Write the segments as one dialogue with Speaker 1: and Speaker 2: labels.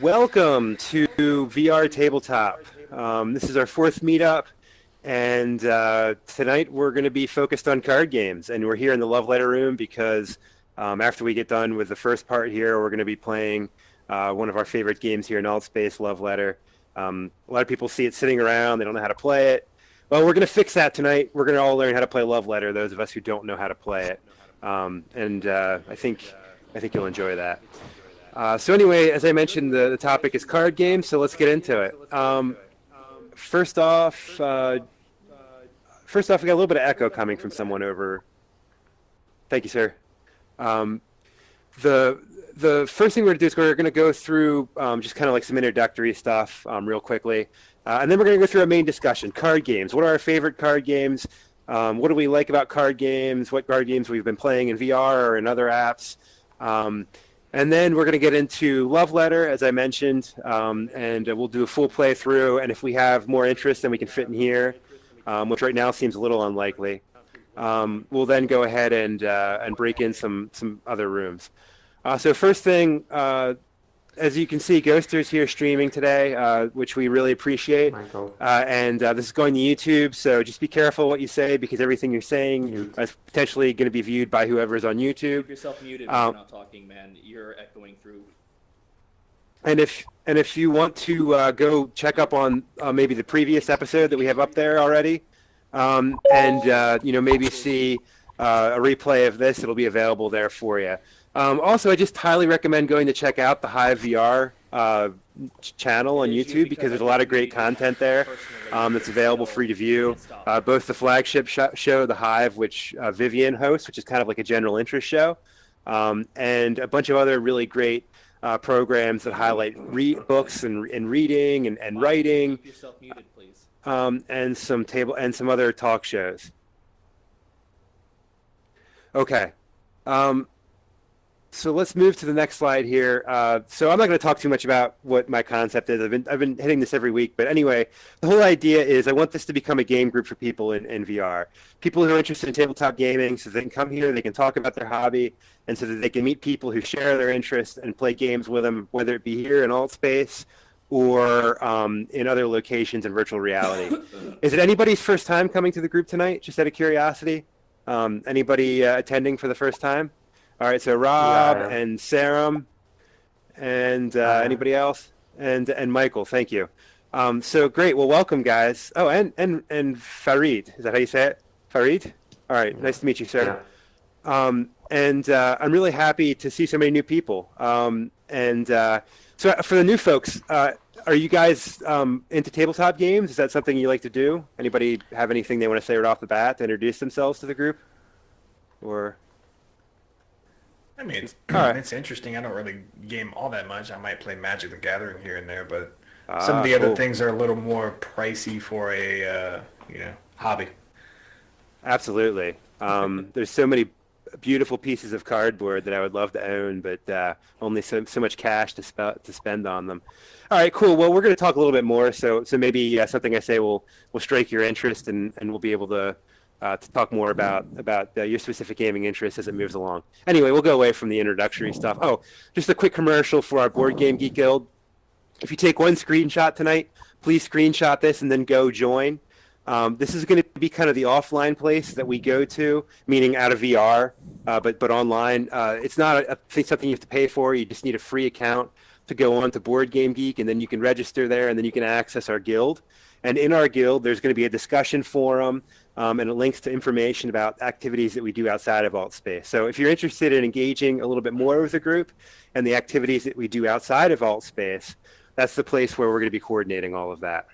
Speaker 1: Welcome to VR Tabletop. This is our fourth meetup, and tonight we're going to be focused on card games. And we're here in the Love Letter room because after we get done with the first part here, we're going to be playing one of our favorite games here in Altspace, Love Letter. A lot of people see it sitting around, they don't know how to play it. Well, we're going to fix that tonight. We're going to all learn how to play Love Letter, those of us who don't know how to play it. I think you'll enjoy that. So anyway, as I mentioned, the topic is card games, so let's get into it. First off, we got a little bit of echo coming from someone over. Thank you, sir. The first thing we're going to do is we're going to go through just kind of like some introductory stuff real quickly. And then we're going to go through our main discussion, card games. What are our favorite card games? What do we like about card games? What card games we've been playing in VR or in other apps? And then we're going to get into Love Letter, as I mentioned, and we'll do a full playthrough. And if we have more interest than we can fit in here, which right now seems a little unlikely, we'll then go ahead and break in some other rooms. So first thing, as you can see, Ghoster's here streaming today, which we really appreciate. And this is going to YouTube, so just be careful what you say because everything you're saying is potentially going to be viewed by whoever is on YouTube.
Speaker 2: Keep yourself muted when you're not talking, man. You're echoing through.
Speaker 1: And if you want to go check up on maybe the previous episode that we have up there already, and maybe see a replay of this, it'll be available there for you. Also, I just highly recommend going to check out the Hive VR channel on YouTube because there's a lot of great content there that's available free to view. Both the flagship show, The Hive, which Vivian hosts, which is kind of like a general interest show, and a bunch of other really great programs that highlight books and reading and writing,
Speaker 2: Keep yourself muted, please.
Speaker 1: and some other talk shows. Okay. So let's move to the next slide here. So I'm not going to talk too much about what my concept is. I've been hitting this every week. But anyway, the whole idea is I want this to become a game group for people in VR. People who are interested in tabletop gaming, so they can come here, they can talk about their hobby, and so that they can meet people who share their interests and play games with them, whether it be here in Altspace or in other locations in virtual reality. Is it anybody's first time coming to the group tonight, just out of curiosity? Anybody attending for the first time? All right, so Rob and Sarum and anybody else? And Michael, thank you. So great, well, welcome, guys. Oh, and Farid, is that how you say it? Farid? All right, nice to meet you, sir. I'm really happy to see so many new people. So for the new folks, are you guys into tabletop games? Is that something you like to do? Anybody have anything they want to say right off the bat to introduce themselves to the group? Or...
Speaker 3: I mean, it's interesting. I don't really game all that much. I might play Magic the Gathering here and there, but some of the other things are a little more pricey for a hobby.
Speaker 1: Absolutely. There's so many beautiful pieces of cardboard that I would love to own, but only so much cash to spend on them. All right, cool. Well, we're going to talk a little bit more, so maybe something I say will strike your interest, and we'll be able to talk more about your specific gaming interests as it moves along. Anyway, we'll go away from the introductory stuff. Oh, just a quick commercial for our Board Game Geek Guild. If you take one screenshot tonight, please screenshot this and then go join. This is going to be kind of the offline place that we go to, meaning out of VR, but online. It's not something you have to pay for. You just need a free account to go on to Board Game Geek, and then you can register there, and then you can access our guild. And in our guild, there's going to be a discussion forum, and it links to information about activities that we do outside of Altspace. So if you're interested in engaging a little bit more with the group and the activities that we do outside of Altspace, that's the place where we're going to be coordinating all of that.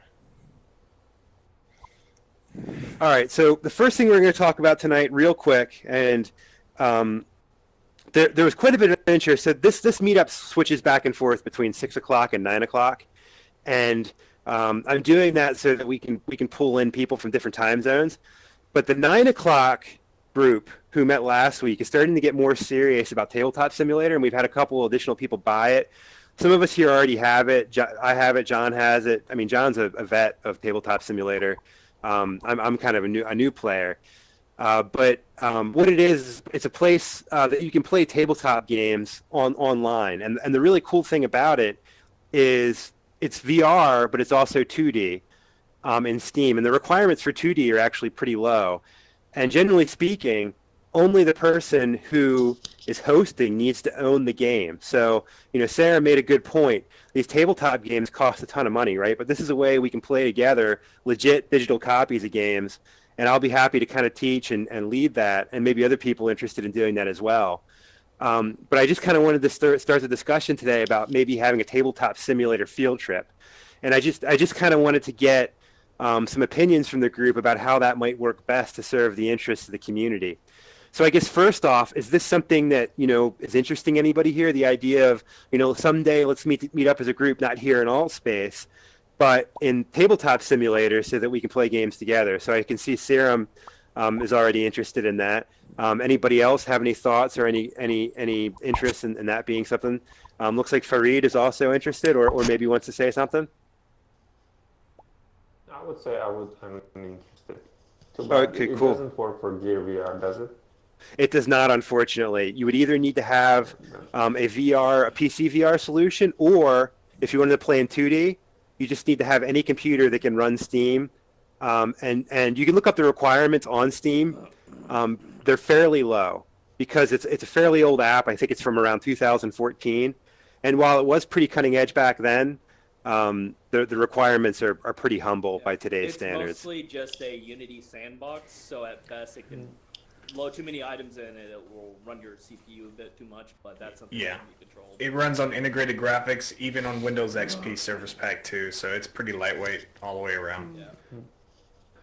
Speaker 1: All right, so the first thing we're going to talk about tonight real quick, and there was quite a bit of interest. So this meetup switches back and forth between 6 o'clock and 9 o'clock, and I'm doing that so that we can pull in people from different time zones. But the 9 o'clock group who met last week is starting to get more serious about Tabletop Simulator, and we've had a couple additional people buy it. Some of us here already have it. I have it. John has it. I mean, John's a vet of Tabletop Simulator. I'm kind of a new player. But what it is, it's a place that you can play tabletop games online. And the really cool thing about it is it's VR, but it's also 2D in Steam, and the requirements for 2D are actually pretty low. And generally speaking, only the person who is hosting needs to own the game. So, Sarah made a good point. These tabletop games cost a ton of money, right? But this is a way we can play together legit digital copies of games, and I'll be happy to kind of teach and lead that, and maybe other people interested in doing that as well. But I just kind of wanted to start the discussion today about maybe having a tabletop simulator field trip. And I just kind of wanted to get some opinions from the group about how that might work best to serve the interests of the community. So I guess first off, is this something that, is interesting anybody here? The idea of, someday let's meet up as a group, not here in AltspaceVR, but in tabletop simulators so that we can play games together. So I can see Serum is already interested in that. Anybody else have any thoughts or any interest in that being something? Looks like Farid is also interested or maybe wants to say something.
Speaker 4: I would say I'm interested. Too bad
Speaker 1: Okay,
Speaker 4: it
Speaker 1: cool.
Speaker 4: doesn't work for Gear VR, does it?
Speaker 1: It does not, unfortunately. You would either need to have a PC VR solution, or if you wanted to play in 2D, you just need to have any computer that can run Steam. And you can look up the requirements on Steam. They're fairly low because it's a fairly old app. I think it's from around 2014. And while it was pretty cutting edge back then, the requirements are pretty humble by today's standards.
Speaker 2: It's mostly just a Unity sandbox, so at best it can load too many items in and it will run your CPU a bit too much, but that's something that can be controlled.
Speaker 3: It runs on integrated graphics, even on Windows XP Service Pack 2, so it's pretty lightweight all the way around.
Speaker 2: Yeah.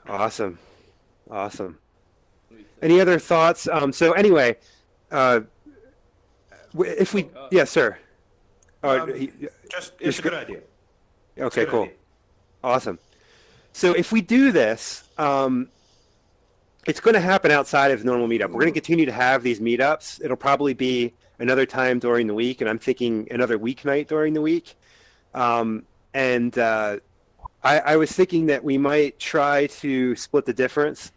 Speaker 1: Awesome. Any other thoughts? So anyway, if we, yes, sir.
Speaker 5: It's a good idea.
Speaker 1: Okay,
Speaker 5: good
Speaker 1: cool.
Speaker 5: idea.
Speaker 1: Awesome. So if we do this, it's going to happen outside of normal meetup. We're going to continue to have these meetups. It'll probably be another time during the week, and I'm thinking another weeknight during the week. I was thinking that we might try to split the difference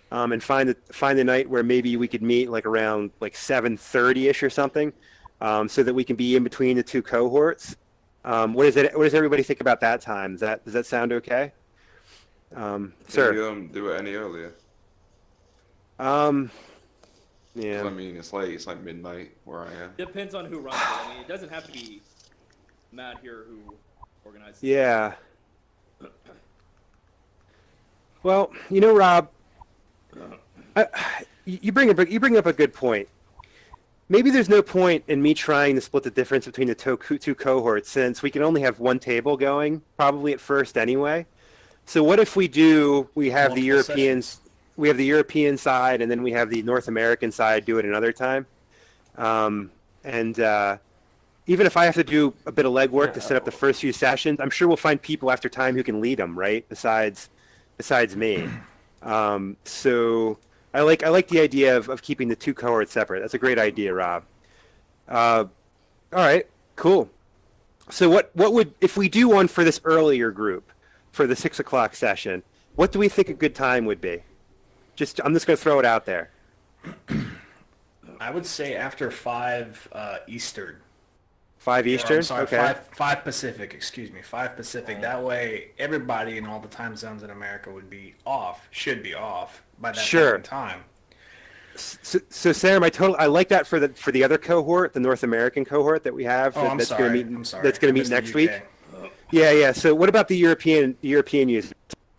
Speaker 1: and find the night where maybe we could meet like around like 7:30ish or something, so that we can be in between the two cohorts. What does everybody think about that time? Does that sound okay? Sir.
Speaker 6: Can you do it any earlier?
Speaker 1: Yeah.
Speaker 6: I mean, it's like midnight where I am.
Speaker 2: Depends on who runs it. I mean, it doesn't have to be Matt here who organizes it.
Speaker 1: Yeah. Well, Rob, you bring up a good point. Maybe there's no point in me trying to split the difference between the two cohorts, since we can only have one table going, probably at first anyway. So what if we have the Europeans, we have the European side, and then we have the North American side do it another time? Even if I have to do a bit of legwork to set up the first few sessions, I'm sure we'll find people after time who can lead them, right? Besides me. So I like the idea of keeping the two cohorts separate. That's a great idea, Rob. All right, cool. So what would, if we do one for this earlier group, for the 6 o'clock session, what do we think a good time would be? I'm just going to throw it out there.
Speaker 3: I would say after 5 Eastern.
Speaker 1: 5 Eastern?
Speaker 3: I'm sorry,
Speaker 1: Okay.
Speaker 3: 5 Pacific, excuse me, 5 Pacific. That way, everybody in all the time zones in America should be off by that point in time.
Speaker 1: So Sam, I like that for the other cohort, the North American cohort that we have.
Speaker 3: I'm sorry.
Speaker 1: That's going to meet next week. Yeah. So what about the European users?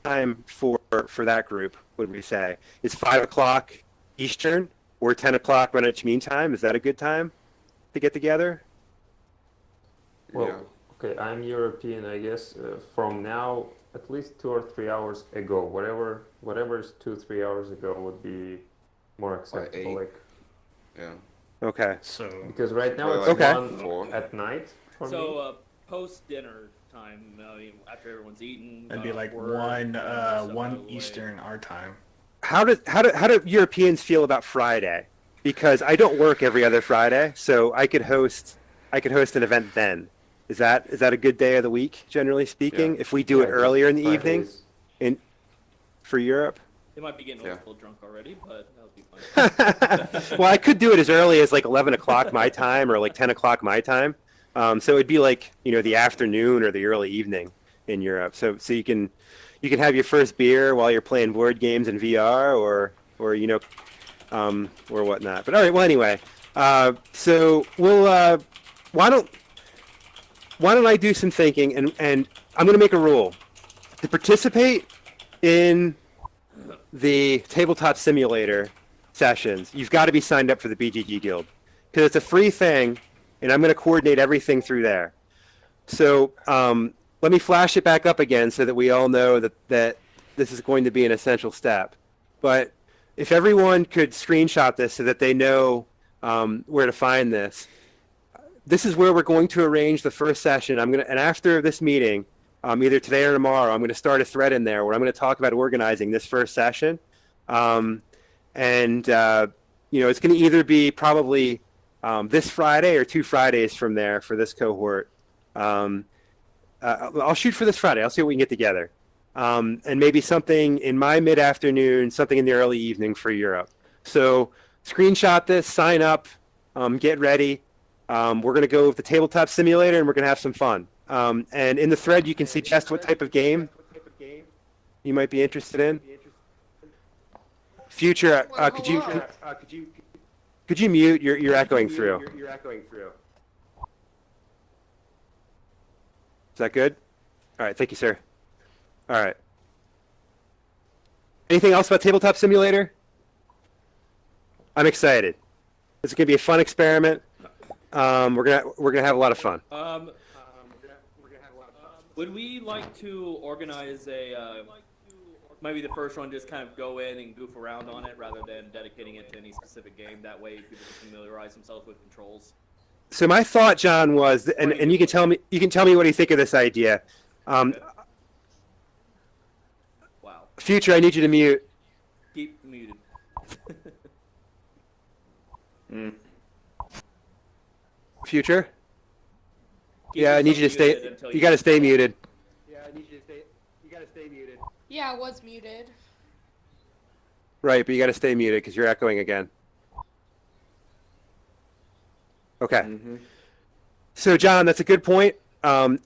Speaker 1: Time for that group, would we say? Is 5 o'clock Eastern or 10 o'clock Greenwich Mean Time? Is that a good time to get together?
Speaker 4: Well, okay, I'm European, I guess. From now, at least 2 or 3 hours ago, whatever is 2-3 hours ago would be more acceptable.
Speaker 6: Like 8. Yeah.
Speaker 1: Okay.
Speaker 3: So
Speaker 4: because right now
Speaker 6: Well,
Speaker 4: it's
Speaker 6: like
Speaker 4: 1 at night for me.
Speaker 2: So post dinner time, after everyone's eaten.
Speaker 3: that'd be like
Speaker 2: work,
Speaker 3: 1 Eastern our time.
Speaker 1: How do Europeans feel about Friday? Because I don't work every other Friday, so I could host an event then. Is that a good day of the week, generally speaking?
Speaker 6: Yeah.
Speaker 1: If we do it earlier in the
Speaker 4: Fridays.
Speaker 1: evening, for Europe.
Speaker 2: They might be getting a little drunk already, but that'll be fine.
Speaker 1: Well, I could do it as early as like 11 o'clock my time or like 10 o'clock my time. So it'd be like, the afternoon or the early evening in Europe. So you can have your first beer while you're playing board games in VR or whatnot. But all right, well, anyway, so we'll why don't I do some thinking, and I'm going to make a rule to participate in the tabletop simulator sessions. You've got to be signed up for the BGG Guild because it's a free thing, and I'm going to coordinate everything through there. So let me flash it back up again so that we all know that this is going to be an essential step. But if everyone could screenshot this so that they know where to find this. This is where we're going to arrange the first session. And after this meeting, either today or tomorrow, I'm going to start a thread in there where I'm going to talk about organizing this first session. It's going to either be probably this Friday or 2 Fridays from there for this cohort. I'll shoot for this Friday. I'll see what we can get together. And maybe something in my mid-afternoon, something in the early evening for Europe. So screenshot this, sign up, get ready. We're going to go with the tabletop simulator, and we're going to have some fun. And in the thread, you can suggest what type of game you might be interested in. Future, could you mute? You're echoing through. Is that good? All right, thank you, sir. All right. Anything else about tabletop simulator? I'm excited. It's going to be a fun experiment. We're gonna have a lot of fun.
Speaker 2: Would we like to organize maybe the first one, just kind of go in and goof around on it rather than dedicating it to any specific game? That way people can familiarize themselves with controls.
Speaker 1: So my thought, John, was, and you can tell me what you think of this idea.
Speaker 2: Wow.
Speaker 1: Future, I need you to mute.
Speaker 2: Keep muted.
Speaker 1: Future? Yeah, I need you to stay. You got to stay muted. Yeah, I need you to stay. You got to stay muted.
Speaker 5: Yeah, I was muted.
Speaker 1: Right, but you got to stay muted because you're echoing again. Okay. Mm-hmm. So, John, that's a good point. I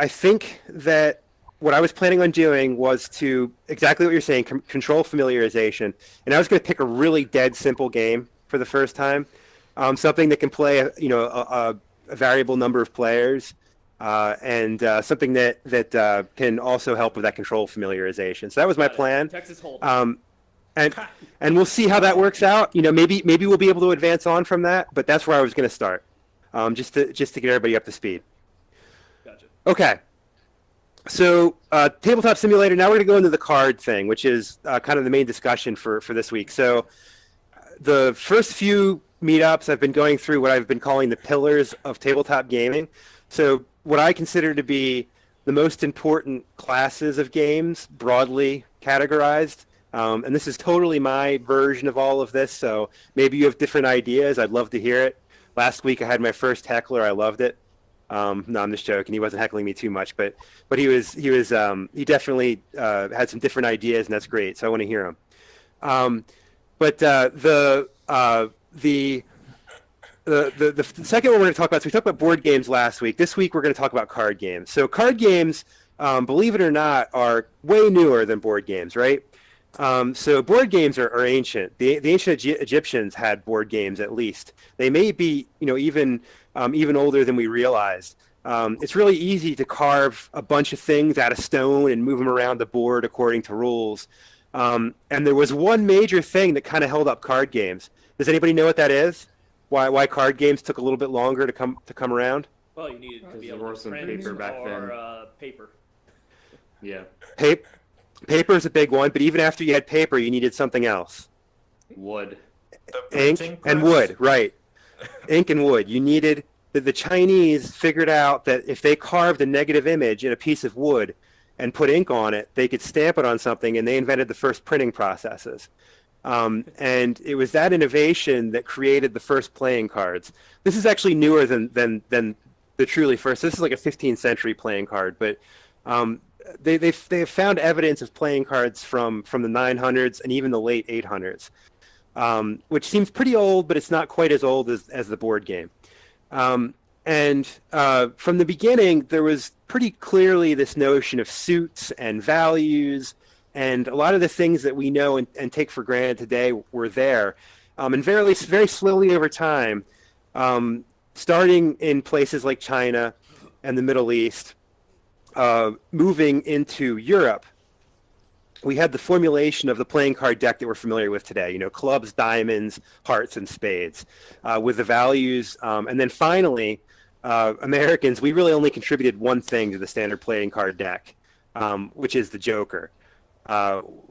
Speaker 1: think that what I was planning on doing was to exactly what you're saying, control familiarization, and I was going to pick a really dead simple game for the first time. Something that can play, a variable number of players, and something that can also help with that control familiarization. So that was my plan.
Speaker 2: Texas Hold'em.
Speaker 1: And we'll see how that works out. Maybe we'll be able to advance on from that, but that's where I was going to start, just to get everybody up to speed.
Speaker 2: Gotcha.
Speaker 1: Okay. So tabletop simulator. Now we're going to go into the card thing, which is kind of the main discussion for this week. So the first few meetups, I've been going through what I've been calling the pillars of tabletop gaming. So what I consider to be the most important classes of games, broadly categorized. And this is totally my version of all of this. So maybe you have different ideas. I'd love to hear it. Last week I had my first heckler. I loved it. No, I'm just joking. He wasn't heckling me too much, but he definitely had some different ideas, and that's great. So I want to hear him. The second one we're going to talk about, so we talked about board games last week. This week we're going to talk about card games. So card games, believe it or not, are way newer than board games, right? So board games are ancient. The ancient Egyptians had board games, at least. They may be, even older than we realized. It's really easy to carve a bunch of things out of stone and move them around the board according to rules. And there was one major thing that kind of held up card games. Does anybody know what that is? Why card games took a little bit longer to come around?
Speaker 2: Well, you needed to be able to
Speaker 4: some
Speaker 2: print
Speaker 4: paper back
Speaker 2: or paper.
Speaker 4: Yeah.
Speaker 1: Paper is a big one, but even after you had paper, you needed something else.
Speaker 4: Wood.
Speaker 1: Ink and wood, right. Ink and wood. You needed... The Chinese figured out that if they carved a negative image in a piece of wood and put ink on it, they could stamp it on something, and they invented the first printing processes. And it was that innovation that created the first playing cards. This is actually newer than the truly first. This is like a 15th century playing card, but they have found evidence of playing cards from the 900s and even the late 800s, which seems pretty old, but it's not quite as old as the board game. And from the beginning, there was pretty clearly this notion of suits and values, and a lot of the things that we know and take for granted today were there. And very, very slowly over time, starting in places like China and the Middle East, moving into Europe, we had the formulation of the playing card deck that we're familiar with today, clubs, diamonds, hearts, and spades, with the values. And then finally, Americans, we really only contributed one thing to the standard playing card deck, which is the Joker,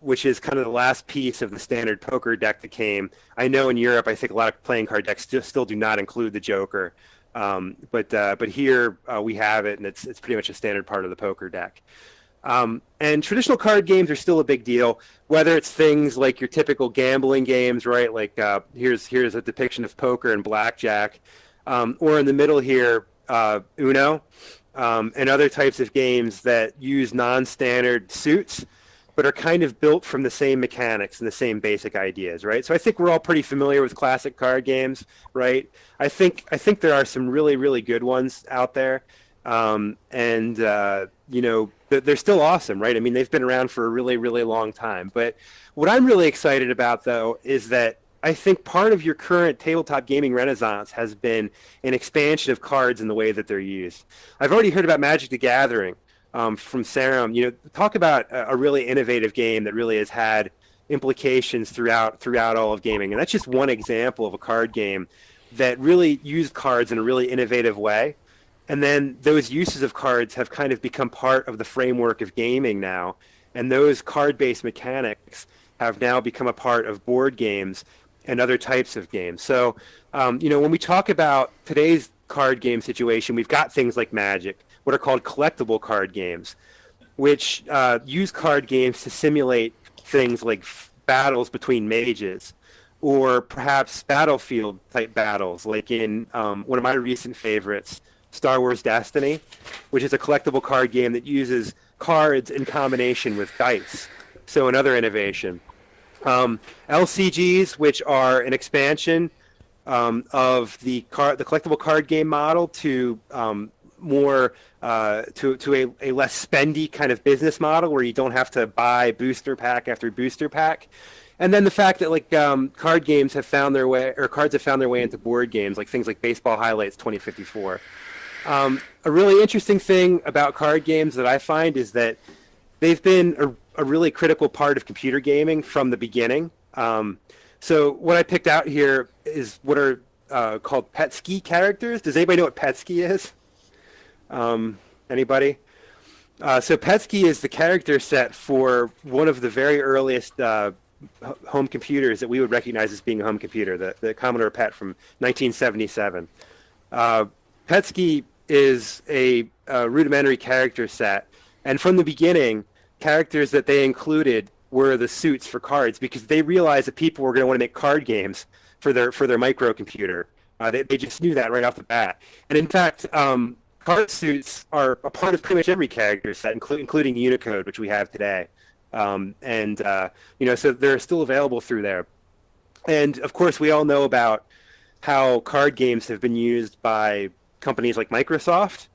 Speaker 1: which is kind of the last piece of the standard poker deck that came. I know in Europe, I think a lot of playing card decks still do not include the Joker. But here we have it, and it's pretty much a standard part of the poker deck. And traditional card games are still a big deal, whether it's things like your typical gambling games, right? Like here's a depiction of poker and blackjack, or in the middle here, Uno, and other types of games that use non-standard suits, but are kind of built from the same mechanics and the same basic ideas, right? So I think we're all pretty familiar with classic card games, right? I think there are some really, really good ones out there, and they're still awesome, right? I mean, they've been around for a really, really long time. But what I'm really excited about, though, is that I think part of your current tabletop gaming renaissance has been an expansion of cards in the way that they're used. I've already heard about Magic the Gathering from Serum. Talk about a really innovative game that really has had implications throughout all of gaming. And that's just one example of a card game that really used cards in a really innovative way. And then those uses of cards have kind of become part of the framework of gaming now. And those card-based mechanics have now become a part of board games and other types of games. So, when we talk about today's card game situation, we've got things like Magic, what are called collectible card games, which use card games to simulate things like battles between mages, or perhaps battlefield-type battles, like in one of my recent favorites, Star Wars Destiny, which is a collectible card game that uses cards in combination with dice. So another innovation. LCGs, which are an expansion of the collectible card game model to more to a less spendy kind of business model where you don't have to buy booster pack after booster pack. And then the fact that card games have found their way, or cards have found their way into board games, like things like Baseball Highlights 2054. A really interesting thing about card games that I find is that they've been a really critical part of computer gaming from the beginning. So what I picked out here is what are called Petsky characters. Does anybody know what Petsky is? Anybody? So Petsky is the character set for one of the very earliest home computers that we would recognize as being a home computer, the Commodore PET from 1977. Petsky is a rudimentary character set, and from the beginning, characters that they included were the suits for cards, because they realized that people were going to want to make card games for their microcomputer. They just knew that right off the bat. And in fact, card suits are a part of pretty much every character set, including Unicode, which we have today. So they're still available through there. And of course, we all know about how card games have been used by companies like Microsoft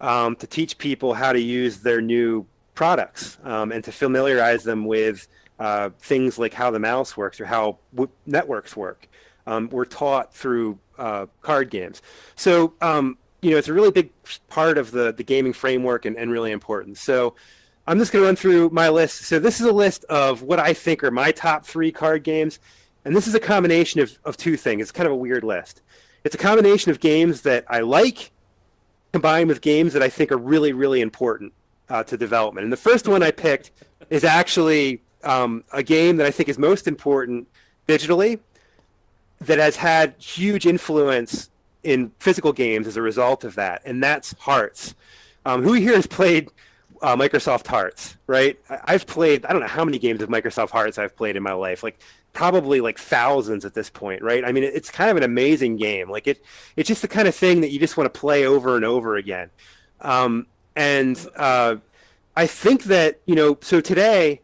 Speaker 1: to teach people how to use their new products and to familiarize them with things like how the mouse works or how networks work. We're taught through card games. So, it's a really big part of the gaming framework and really important. So I'm just going to run through my list. So this is a list of what I think are my top 3 card games. And this is a combination of two things. It's kind of a weird list. It's a combination of games that I like combined with games that I think are really, really important to development. And the first one I picked is actually a game that I think is most important digitally, that has had huge influence in physical games as a result of that, and that's Hearts. Who here has played Microsoft Hearts, right? I've played, I don't know how many games of Microsoft Hearts I've played in my life, probably thousands at this point, right? I mean, it's kind of an amazing game. It's just the kind of thing that you just want to play over and over again. I think that, so today,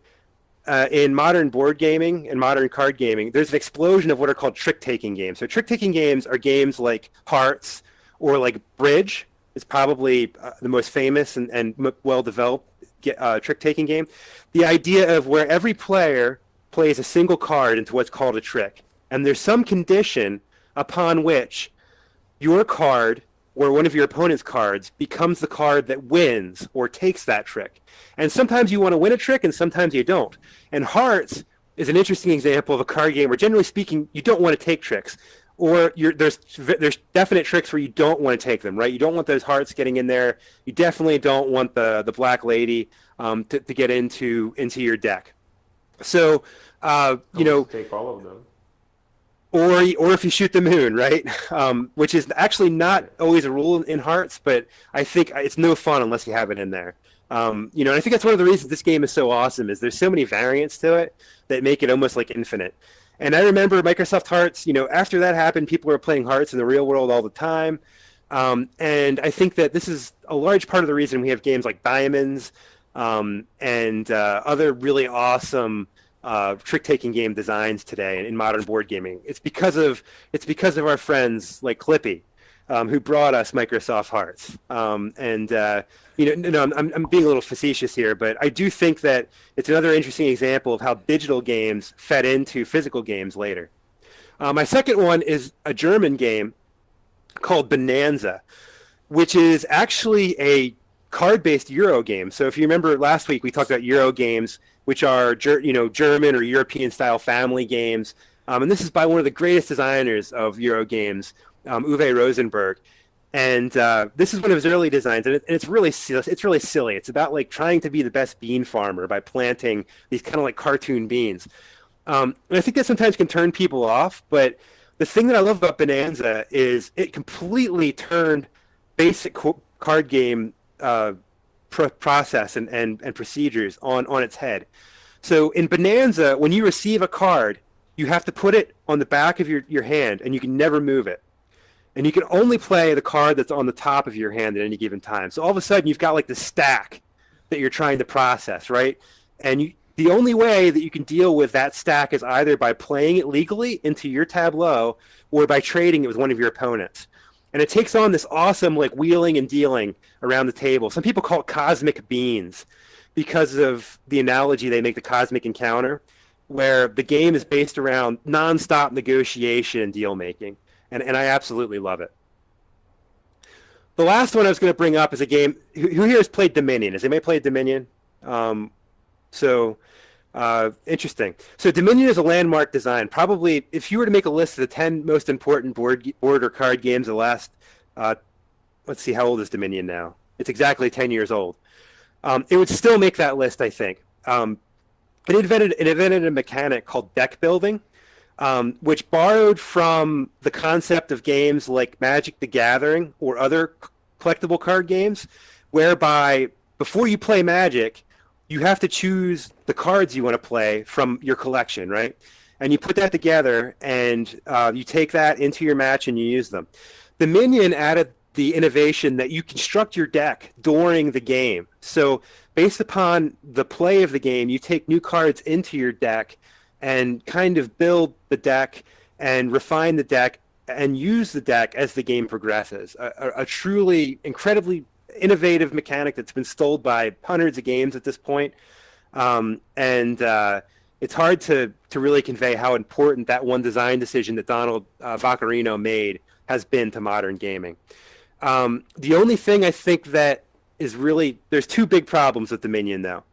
Speaker 1: in modern board gaming and modern card gaming, there's an explosion of what are called trick-taking games. So trick-taking games are games like Hearts or like Bridge is probably the most famous and well-developed trick-taking game. The idea of where every player plays a single card into what's called a trick, and there's some condition upon which your card or one of your opponent's cards becomes the card that wins or takes that trick. And sometimes you want to win a trick, and sometimes you don't. And Hearts is an interesting example of a card game where, generally speaking, you don't want to take tricks. Or there's definite tricks where you don't want to take them, right? You don't want those hearts getting in there. You definitely don't want the Black Lady to get into your deck. So,
Speaker 4: take all of them.
Speaker 1: Or if you shoot the moon, right? Which is actually not always a rule in Hearts, but I think it's no fun unless you have it in there. And I think that's one of the reasons this game is so awesome is there's so many variants to it that make it almost like infinite. And I remember Microsoft Hearts, after that happened, people were playing Hearts in the real world all the time. And I think that this is a large part of the reason we have games like Diamonds and other really awesome trick-taking game designs today in modern board gaming. It's because of our friends like Clippy, who brought us Microsoft Hearts. I'm being a little facetious here, but I do think that it's another interesting example of how digital games fed into physical games later. My second one is a German game called Bonanza, which is actually a card-based Euro game. So if you remember last week, we talked about Euro games, which are German or European-style family games. And this is by one of the greatest designers of Euro games, Uwe Rosenberg. And this is one of his early designs, and it's really silly. It's about like trying to be the best bean farmer by planting these kind of like cartoon beans. And I think that sometimes can turn people off, but the thing that I love about Bonanza is it completely turned basic card game process and procedures on its head. So in Bonanza, when you receive a card, you have to put it on the back of your hand, and you can never move it. And you can only play the card that's on the top of your hand at any given time. So all of a sudden, you've got like the stack that you're trying to process, right? And the only way that you can deal with that stack is either by playing it legally into your tableau or by trading it with one of your opponents. And it takes on this awesome like wheeling and dealing around the table. Some people call it cosmic beans because of the analogy they make the cosmic encounter, where the game is based around nonstop negotiation and deal making. And I absolutely love it. The last one I was going to bring up is a game. Who here has played Dominion? Has anybody played Dominion? Interesting. So Dominion is a landmark design. Probably, if you were to make a list of the 10 most important board or card games of the last, let's see, how old is Dominion now? It's exactly 10 years old. It would still make that list, I think. It invented a mechanic called deck building, which borrowed from the concept of games like Magic the Gathering or other collectible card games, whereby before you play Magic, you have to choose the cards you want to play from your collection, right? And you put that together, and you take that into your match and you use them. Dominion added the innovation that you construct your deck during the game. So based upon the play of the game, you take new cards into your deck and kind of build the deck and refine the deck and use the deck as the game progresses. A truly incredibly innovative mechanic that's been stole by hundreds of games at this point. It's hard to really convey how important that one design decision that Donald Vaccarino made has been to modern gaming. The only thing I think that is really, there's two big problems with Dominion, though.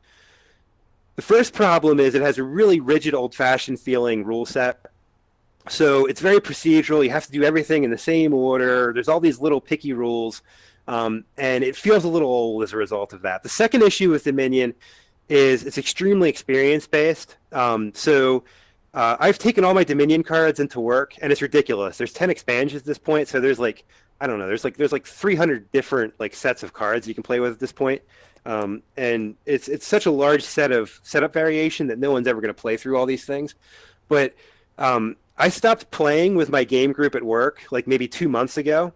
Speaker 1: The first problem is it has a really rigid, old-fashioned feeling rule set. So it's very procedural. You have to do everything in the same order. There's all these little picky rules, and it feels a little old as a result of that. The second issue with Dominion is it's extremely experience-based. I've taken all my Dominion cards into work, and it's ridiculous. There's 10 expansions at this point, so there's like, I don't know, there's like 300 different like sets of cards you can play with at this point. And it's such a large set of setup variation that no one's ever going to play through all these things. But I stopped playing with my game group at work like maybe 2 months ago,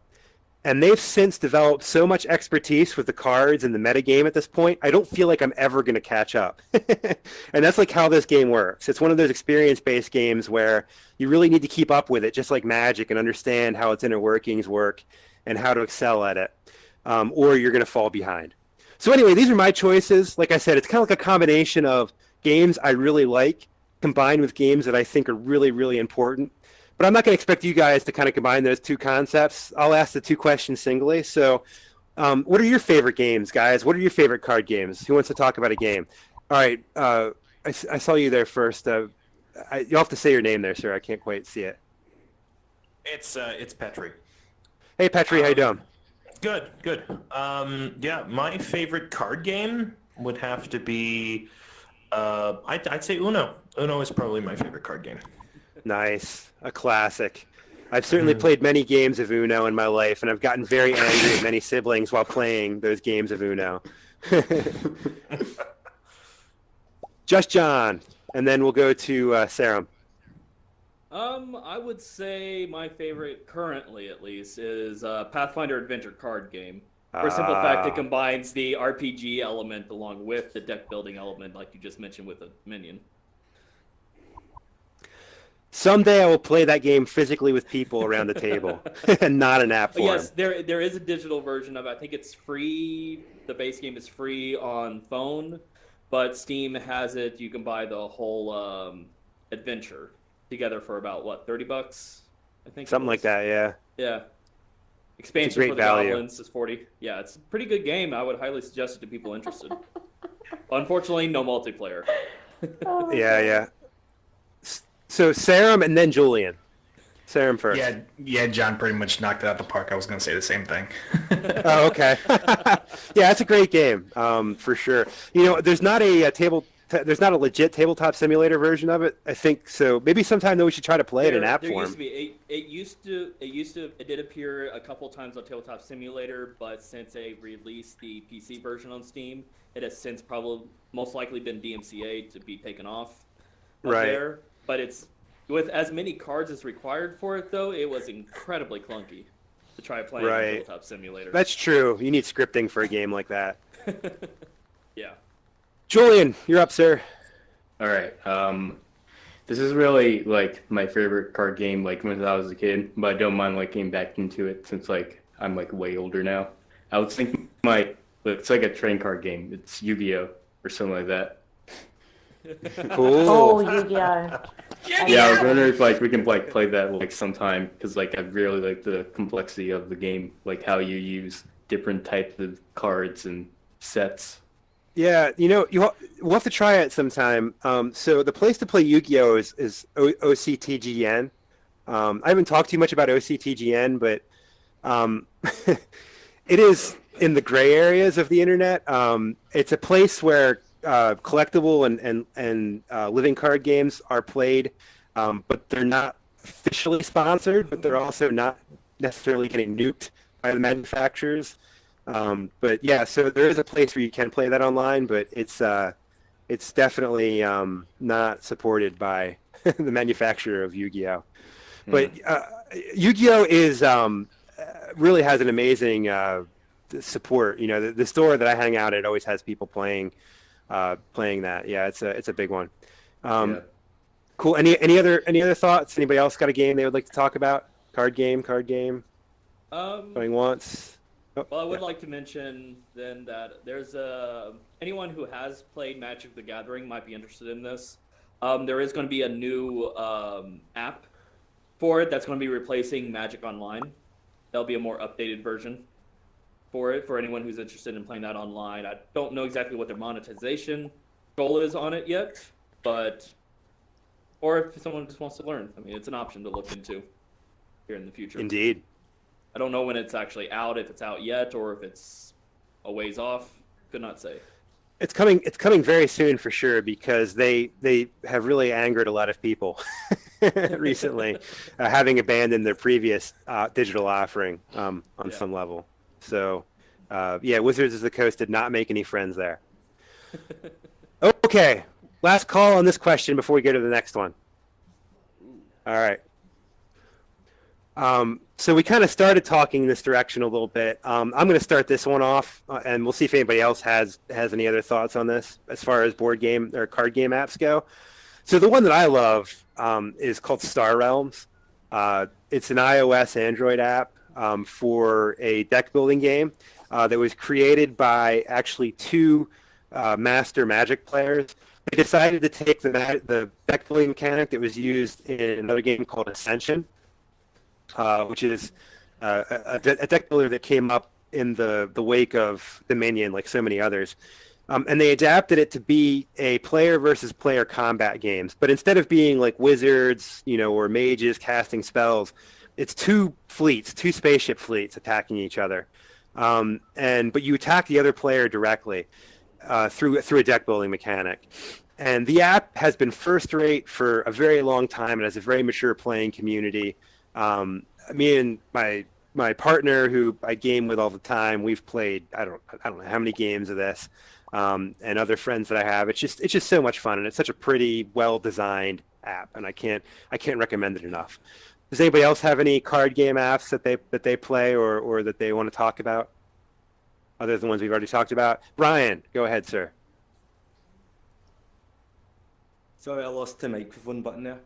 Speaker 1: and they've since developed so much expertise with the cards and the metagame at this point. I don't feel like I'm ever going to catch up. And that's like how this game works. It's one of those experience-based games where you really need to keep up with it, just like Magic, and understand how its inner workings work and how to excel at it, or you're going to fall behind. So anyway, these are my choices. Like I said, it's kind of like a combination of games I really like combined with games that I think are really, really important. But I'm not going to expect you guys to kind of combine those two concepts. I'll ask the two questions singly. So what are your favorite games, guys? What are your favorite card games? Who wants to talk about a game? All right. I saw you there first. You'll have to say your name there, sir. I can't quite see it.
Speaker 5: It's Petri.
Speaker 1: Hey, Petri. How you doing?
Speaker 5: Good. Yeah, my favorite card game would have to be, I'd say Uno. Uno is probably my favorite card game.
Speaker 1: Nice. A classic. I've certainly played many games of Uno in my life, and I've gotten very angry at many siblings while playing those games of Uno. Just John, and then we'll go to Sarah.
Speaker 2: I would say my favorite, currently at least, is Pathfinder Adventure card game. For a simple fact, it combines the RPG element along with the deck building element, like you just mentioned with a minion.
Speaker 1: Someday I will play that game physically with people around the table, and not an app form.
Speaker 2: Yes, there is a digital version of it. I think it's free. The base game is free on phone, but Steam has it. You can buy the whole adventure together for about, what, $30? I think
Speaker 1: Something like that, yeah.
Speaker 2: Yeah. Expansion
Speaker 1: great
Speaker 2: for the
Speaker 1: value.
Speaker 2: Goblins is $40. Yeah, it's a pretty good game. I would highly suggest it to people interested. Unfortunately, no multiplayer.
Speaker 1: Yeah. So Sarum and then Julian. Sarum first.
Speaker 3: Yeah, John pretty much knocked it out the park. I was going to say the same thing.
Speaker 1: Oh, okay. Yeah, it's a great game, for sure. You know, there's not a legit tabletop simulator version of it. I think so. Maybe sometime though we should try to play it in app
Speaker 2: there
Speaker 1: form.
Speaker 2: Used to be. It did appear a couple times on Tabletop Simulator, but since they released the PC version on Steam, it has since probably most likely been DMCA to be taken off
Speaker 1: Right.
Speaker 2: there. But it's with as many cards as required for it, though, it was incredibly clunky to try playing on Tabletop Simulator.
Speaker 1: That's true. You need scripting for a game like that.
Speaker 2: Yeah.
Speaker 1: Julian, you're up, sir.
Speaker 7: All right. This is really like my favorite card game, like when I was a kid, but I don't mind like getting back into it since like I'm like way older now. I was thinking it's like a train card game. It's Yu-Gi-Oh or something like that.
Speaker 1: Cool.
Speaker 8: Oh, Yu-Gi-Oh!
Speaker 7: Yeah, I was wondering if like we can like play that like sometime because like I really like the complexity of the game, like how you use different types of cards and sets.
Speaker 1: Yeah, you know, we'll have to try it sometime. So the place to play Yu-Gi-Oh is OCTGN. I haven't talked too much about OCTGN, but it is in the gray areas of the internet. It's a place where collectible and living card games are played, but they're not officially sponsored, but they're also not necessarily getting nuked by the manufacturers. But yeah, so there is a place where you can play that online, but it's definitely not supported by the manufacturer of Yu-Gi-Oh. But Yu-Gi-Oh is really has an amazing support. You know, the store that I hang out at always has people playing that. Yeah, it's a big one. Cool. Any other thoughts? Anybody else got a game they would like to talk about? Card game. Going once. Oh,
Speaker 2: Well, I would like to mention then that there's anyone who has played Magic the Gathering might be interested in this. There is going to be a new app for it that's going to be replacing Magic Online. There'll be a more updated version for it for anyone who's interested in playing that online. I don't know exactly what their monetization goal is on it yet, or if someone just wants to learn. I mean, it's an option to look into here in the future.
Speaker 1: Indeed.
Speaker 2: I don't know when it's actually out, if it's out yet, or if it's a ways off. Could not say.
Speaker 1: It's coming very soon for sure because they have really angered a lot of people recently, having abandoned their previous digital offering on some level. So, Wizards of the Coast did not make any friends there. Okay, last call on this question before we go to the next one. All right. So we kind of started talking in this direction a little bit. I'm going to start this one off, and we'll see if anybody else has any other thoughts on this as far as board game or card game apps go. So the one that I love is called Star Realms. It's an iOS Android app for a deck building game that was created by actually two master Magic players. They decided to take the deck building mechanic that was used in another game called Ascension, which is a deck builder that came up in the wake of Dominion, like so many others. And they adapted it to be a player versus player combat games. But instead of being like wizards, or mages casting spells, it's two spaceship fleets attacking each other. But you attack the other player directly through a deck building mechanic. And the app has been first rate for a very long time. It has a very mature playing community. Me and my partner, who I game with all the time, we've played I don't know how many games of this, and other friends that I have. It's just so much fun, and it's such a pretty well designed app, and I can't recommend it enough. Does anybody else have any card game apps that they play or that they want to talk about, other than the ones we've already talked about? Brian, go ahead, sir.
Speaker 8: Sorry, I lost the microphone button there.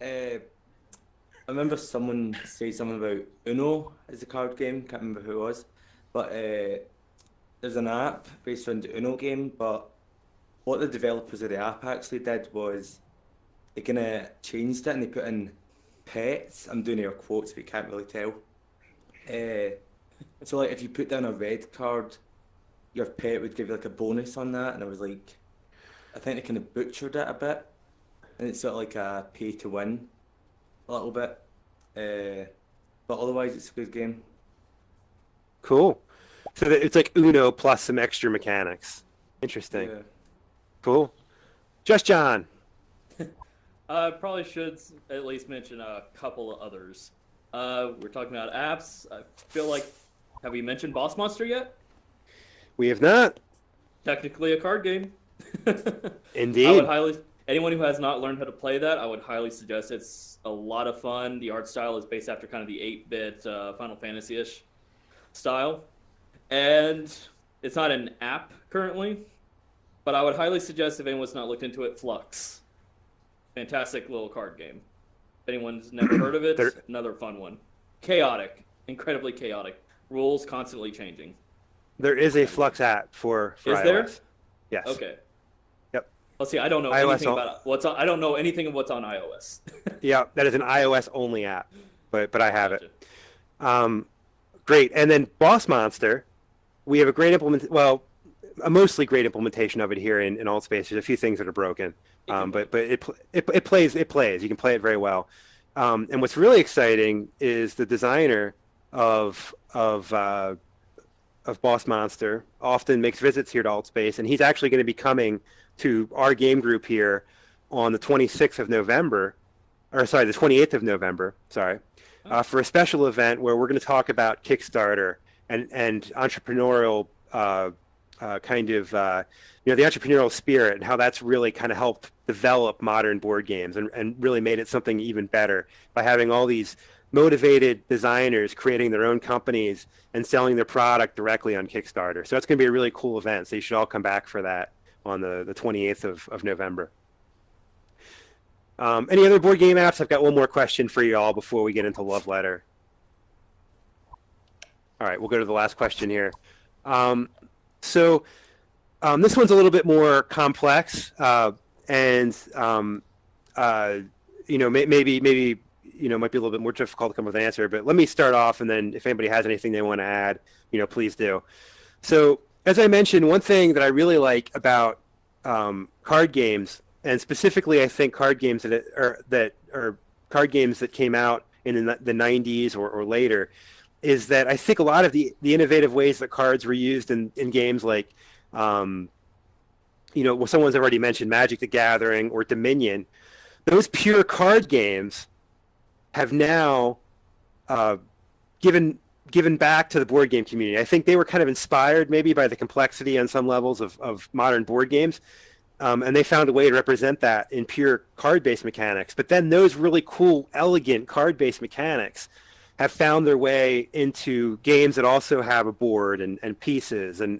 Speaker 8: I remember someone say something about Uno as a card game. Can't remember who it was, but there's an app based on the Uno game. But what the developers of the app actually did was they kind of changed it and they put in pets. I'm doing air quotes, but you can't really tell. So like if you put down a red card, your pet would give you like a bonus on that, and I was like, I think they kind of butchered it a bit, and it's sort of like a pay to win a little bit, but otherwise it's a good game.
Speaker 1: Cool. So it's like Uno plus some extra mechanics. Interesting.
Speaker 8: Yeah.
Speaker 1: Cool. Just John.
Speaker 2: Probably should at least mention a couple of others. We're talking about apps. I feel like, have we mentioned Boss Monster yet?
Speaker 1: We have not.
Speaker 2: Technically a card game.
Speaker 1: Indeed.
Speaker 2: I would anyone who has not learned how to play that, I would highly suggest. It's a lot of fun. The art style is based after kind of the 8-bit Final Fantasy-ish style. And it's not an app currently, but I would highly suggest, if anyone's not looked into it, Flux. Fantastic little card game. If anyone's never heard of it, another fun one. Chaotic. Incredibly chaotic. Rules constantly changing.
Speaker 1: There is a Flux app for
Speaker 2: Is
Speaker 1: iOS.
Speaker 2: there?
Speaker 1: Yes.
Speaker 2: Okay.
Speaker 1: Yep.
Speaker 2: Well, see, I don't know
Speaker 1: iOS
Speaker 2: anything about what's on. I don't know anything of what's on iOS.
Speaker 1: Yeah, that is an iOS only app, but I have
Speaker 2: Gotcha.
Speaker 1: it. Great. And then Boss Monster, we have a mostly great implementation of it here in AltspaceVR. There's a few things that are broken, but it plays. You can play it very well. And what's really exciting is the designer of Boss Monster often makes visits here to AltSpace, and he's actually going to be coming to our game group here on the 26th of November, the 28th of November, for a special event where we're going to talk about Kickstarter and entrepreneurial the entrepreneurial spirit and how that's really kind of helped develop modern board games and really made it something even better by having all these motivated designers creating their own companies and selling their product directly on Kickstarter. So that's going to be a really cool event. So you should all come back for that on the 28th of November. Any other board game apps? I've got one more question for you all before we get into Love Letter. All right, we'll go to the last question here. This one's a little bit more complex, maybe might be a little bit more difficult to come up with an answer. But let me start off, and then if anybody has anything they want to add, please do. So, as I mentioned, one thing that I really like about card games, and specifically, I think card games that are card games that came out in the 90s or later, is that I think a lot of the innovative ways that cards were used in games like, someone's already mentioned Magic the Gathering or Dominion. Those pure card games have now given back to the board game community. I think they were kind of inspired maybe by the complexity on some levels of modern board games, and they found a way to represent that in pure card-based mechanics. But then those really cool, elegant card-based mechanics have found their way into games that also have a board and pieces and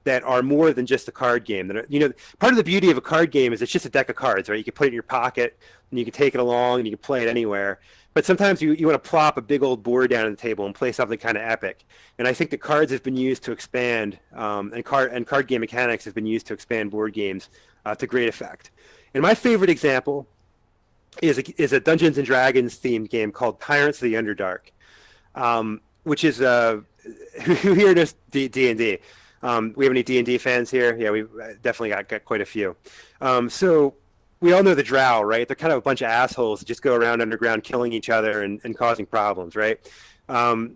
Speaker 1: that are more than just a card game. That are, part of the beauty of a card game is it's just a deck of cards, right? You can put it in your pocket and you can take it along and you can play it anywhere. But sometimes you want to plop a big old board down on the table and play something kind of epic. And I think that cards have been used to expand, and card game mechanics have been used to expand board games to great effect. And my favorite example is a Dungeons and Dragons themed game called Tyrants of the Underdark, which is who here knows D&D. We have any D&D fans here? Yeah, we definitely got quite a few. So we all know the Drow, right? They're kind of a bunch of assholes that just go around underground killing each other and causing problems, right?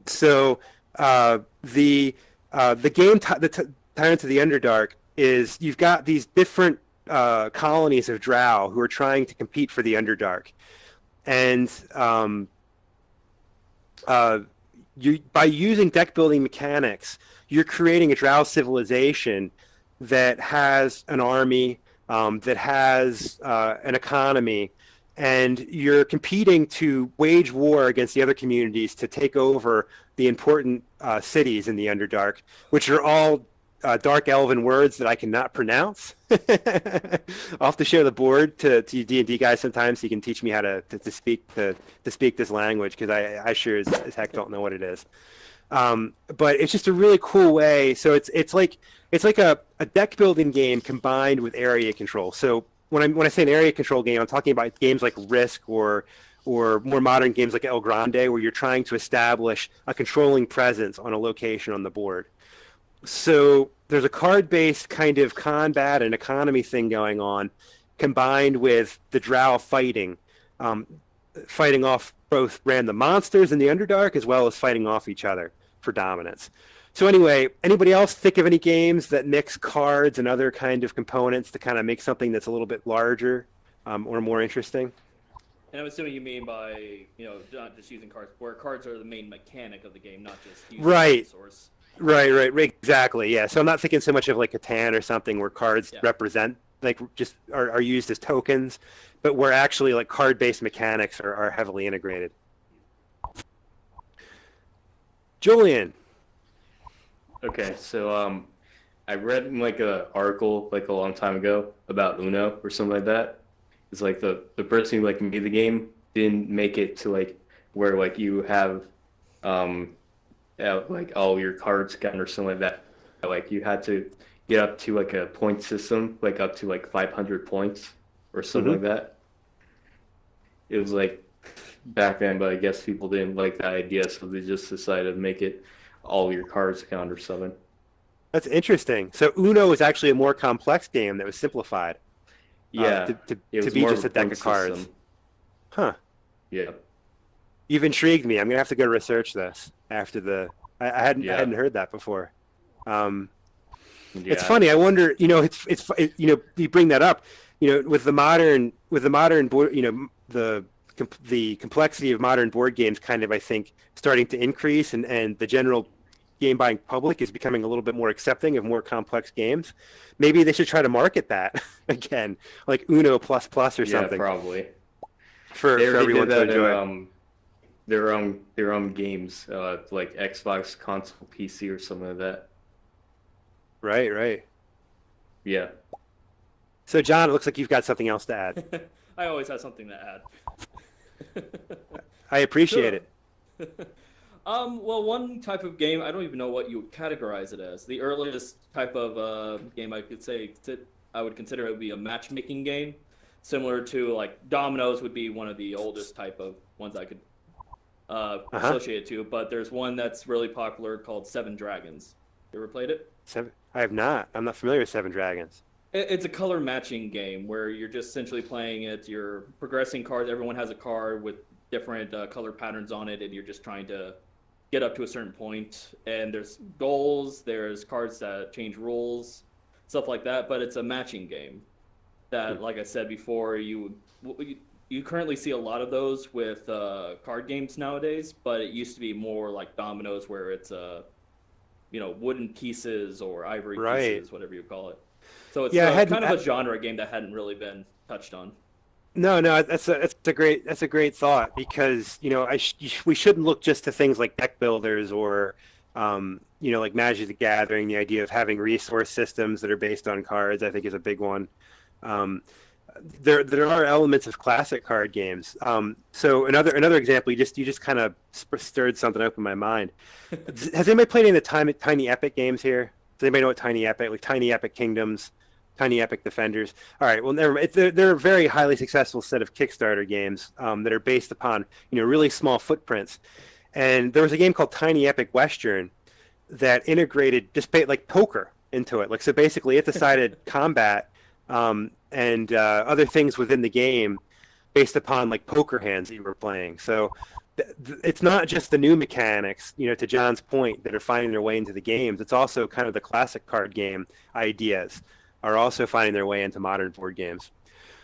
Speaker 1: So the game, the Tyrants of the Underdark, is you've got these different colonies of Drow who are trying to compete for the Underdark, and by using deck building mechanics, you're creating a Drow civilization that has an army, that has an economy, and you're competing to wage war against the other communities to take over the important cities in the Underdark, which are all dark elven words that I cannot pronounce. I'll have to share the board to you D&D guys sometimes so you can teach me how to speak this language, because I sure as heck don't know what it is. But it's just a really cool way. So it's like a deck building game combined with area control. So when I say an area control game, I'm talking about games like Risk or more modern games like El Grande, where you're trying to establish a controlling presence on a location on the board. So there's a card-based kind of combat and economy thing going on, combined with the Drow fighting off both random monsters in the Underdark as well as fighting off each other for dominance. So anyway, anybody else think of any games that mix cards and other kind of components to kind of make something that's a little bit larger or more interesting?
Speaker 2: And I'm assuming you mean by, not just using cards, where cards are the main mechanic of the game, not just using
Speaker 1: right.
Speaker 2: the source.
Speaker 1: Right, exactly, yeah. So I'm not thinking so much of like Catan or something where cards represent, like, just are used as tokens, but where actually like card-based mechanics are heavily integrated. Julian.
Speaker 7: Okay, so I read in like a article like a long time ago about Uno or something like that. It's like the person who like made the game didn't make it to like where like you have like all your cards counted or something like that. Like you had to get up to like a point system, like up to like 500 points or something like that. It was like back then, but I guess people didn't like that idea, so they just decided to make it all your cards count or something.
Speaker 1: That's interesting. So Uno is actually a more complex game that was simplified.
Speaker 7: Yeah,
Speaker 1: to be just a deck of cards.
Speaker 7: System.
Speaker 1: Huh.
Speaker 7: Yeah.
Speaker 1: You've intrigued me. I'm gonna have to go research this after the. I hadn't heard that before. It's funny. I wonder. It's you bring that up. With the modern board. The complexity of modern board games kind of, I think, starting to increase, and the general game buying public is becoming a little bit more accepting of more complex games. Maybe they should try to market that again, like Uno plus or something.
Speaker 7: Yeah, probably.
Speaker 1: For everyone to enjoy.
Speaker 7: Their own games, like Xbox, console, PC, or something like that.
Speaker 1: Right.
Speaker 7: Yeah.
Speaker 1: So, John, it looks like you've got something else to add.
Speaker 2: I always have something to add.
Speaker 1: I appreciate it.
Speaker 2: Well, one type of game, I don't even know what you would categorize it as. The earliest type of game I would consider it would be a matchmaking game, similar to like Dominoes would be one of the oldest type of ones I could associate it to. But there's one that's really popular called Seven Dragons. You ever played it?
Speaker 1: I have not. I'm not familiar with Seven Dragons.
Speaker 2: It's a color matching game where you're just essentially playing it. You're progressing cards. Everyone has a card with different color patterns on it, and you're just trying to get up to a certain point. And there's goals. There's cards that change rules, stuff like that. But it's a matching game that, like I said before, you currently see a lot of those with card games nowadays. But it used to be more like Dominoes, where it's wooden pieces or ivory pieces, whatever you call it. So it's kind of a genre game that hadn't really been touched on.
Speaker 1: No, that's a great thought because we shouldn't look just to things like deck builders or like Magic the Gathering. The idea of having resource systems that are based on cards, I think, is a big one. Um, there are elements of classic card games. So another example, you just kind of stirred something up in my mind. Has anybody played any of the Tiny Epic games here? Does anybody know what Tiny Epic, like Tiny Epic Kingdoms, Tiny Epic Defenders? All right, well, never mind. They're a very highly successful set of Kickstarter games that are based upon really small footprints. And there was a game called Tiny Epic Western that integrated just like poker into it. Like, so basically, it decided combat and other things within the game based upon like poker hands that you were playing. So it's not just the new mechanics, to John's point, that are finding their way into the games. It's also kind of the classic card game ideas are also finding their way into modern board games.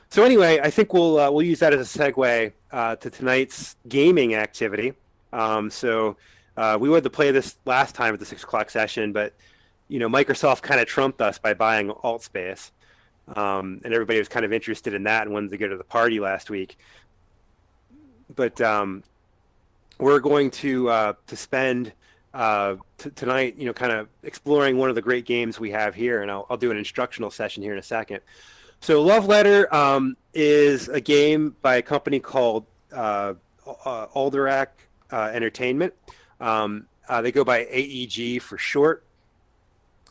Speaker 1: So anyway, I think we'll use that as a segue to tonight's gaming activity. So we wanted to play this last time at the 6 o'clock session, but Microsoft kind of trumped us by buying AltSpace. And everybody was kind of interested in that and wanted to go to the party last week. But we're going to spend tonight, kind of exploring one of the great games we have here, and I'll do an instructional session here in a second. So Love Letter is a game by a company called Alderac Entertainment. They go by AEG for short.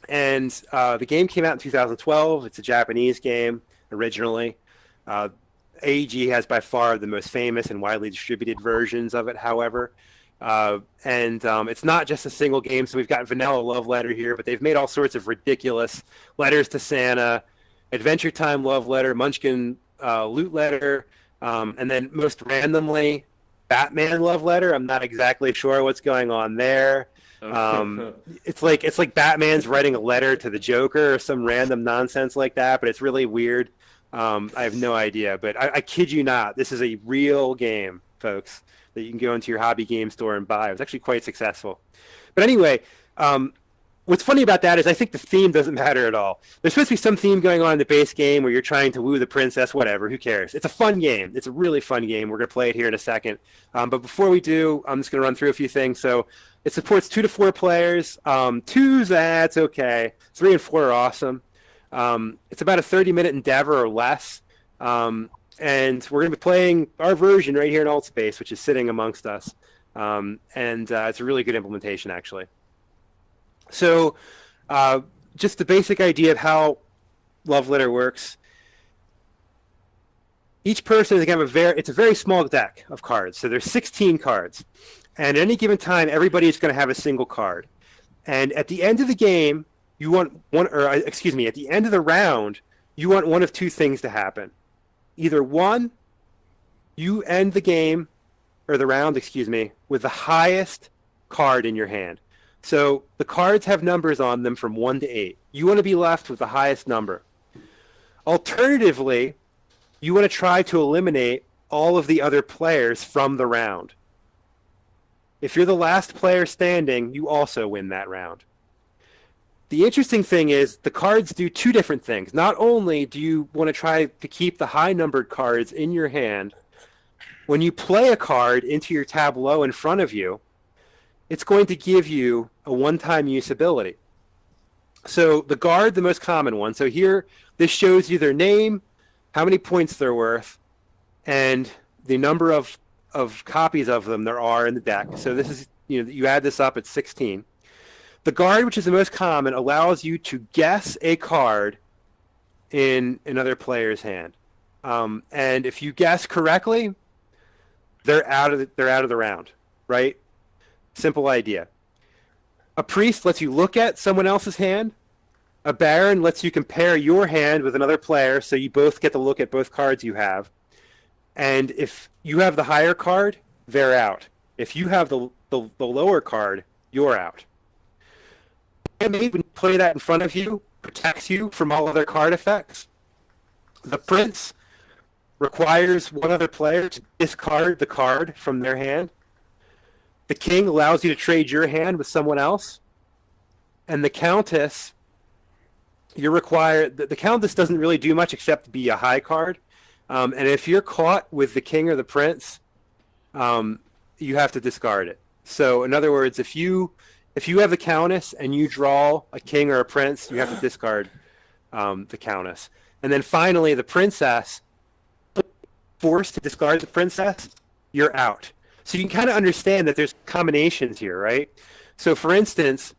Speaker 1: And the game came out in 2012. It's a Japanese game originally. AEG has by far the most famous and widely distributed versions of it, however. And it's not just a single game. So we've got Vanilla Love Letter here, but they've made all sorts of ridiculous Letters to Santa, Adventure Time Love Letter, Munchkin Loot Letter, and then most randomly, Batman Love Letter. I'm not exactly sure what's going on there. It's like Batman's writing a letter to the Joker or some random nonsense like that, but it's really weird. I have no idea, but I kid you not, this is a real game, folks, that you can go into your hobby game store and buy. It was actually quite successful. But anyway, what's funny about that is I think the theme doesn't matter at all. There's supposed to be some theme going on in the base game where you're trying to woo the princess, whatever, who cares? It's a fun game. It's a really fun game. We're going to play it here in a second. But before we do, I'm just going to run through a few things. So it supports 2 to 4 players. 2's, that's okay. 3 and 4 are awesome. It's about a 30-minute endeavor or less. And we're going to be playing our version right here in AltSpace, which is sitting amongst us. And it's a really good implementation, actually. So just the basic idea of how Love Letter works. Each person is going to have it's a very small deck of cards. So there's 16 cards. And at any given time, everybody's going to have a single card. And at the end of the game, at the end of the round, you want one of 2 things to happen. Either one, you end the game, or the round, with the highest card in your hand. So the cards have numbers on them from 1 to 8. You want to be left with the highest number. Alternatively, you want to try to eliminate all of the other players from the round. If you're the last player standing, you also win that round. The interesting thing is the cards do 2 different things. Not only do you want to try to keep the high-numbered cards in your hand, when you play a card into your tableau in front of you, it's going to give you a one-time use ability. So the guard, the most common one. So here, this shows you their name, how many points they're worth, and the number of copies of them there are in the deck. So this is, you add this up, it's 16. The guard, which is the most common, allows you to guess a card in another player's hand. And if you guess correctly, they're out of the round, right? Simple idea. A priest lets you look at someone else's hand. A baron lets you compare your hand with another player, so you both get to look at both cards you have. And if you have the higher card, they're out. If you have the lower card, you're out. And when you play that in front of you, protects you from all other card effects. The prince requires one other player to discard the card from their hand. The king allows you to trade your hand with someone else. And the countess, you're required. The countess doesn't really do much except be a high card. And if you're caught with the king or the prince, you have to discard it. So in other words, if you have the countess and you draw a king or a prince, you have to discard the countess. And then finally, the princess, forced to discard the princess, you're out. So you can kind of understand that there's combinations here, right? So for instance,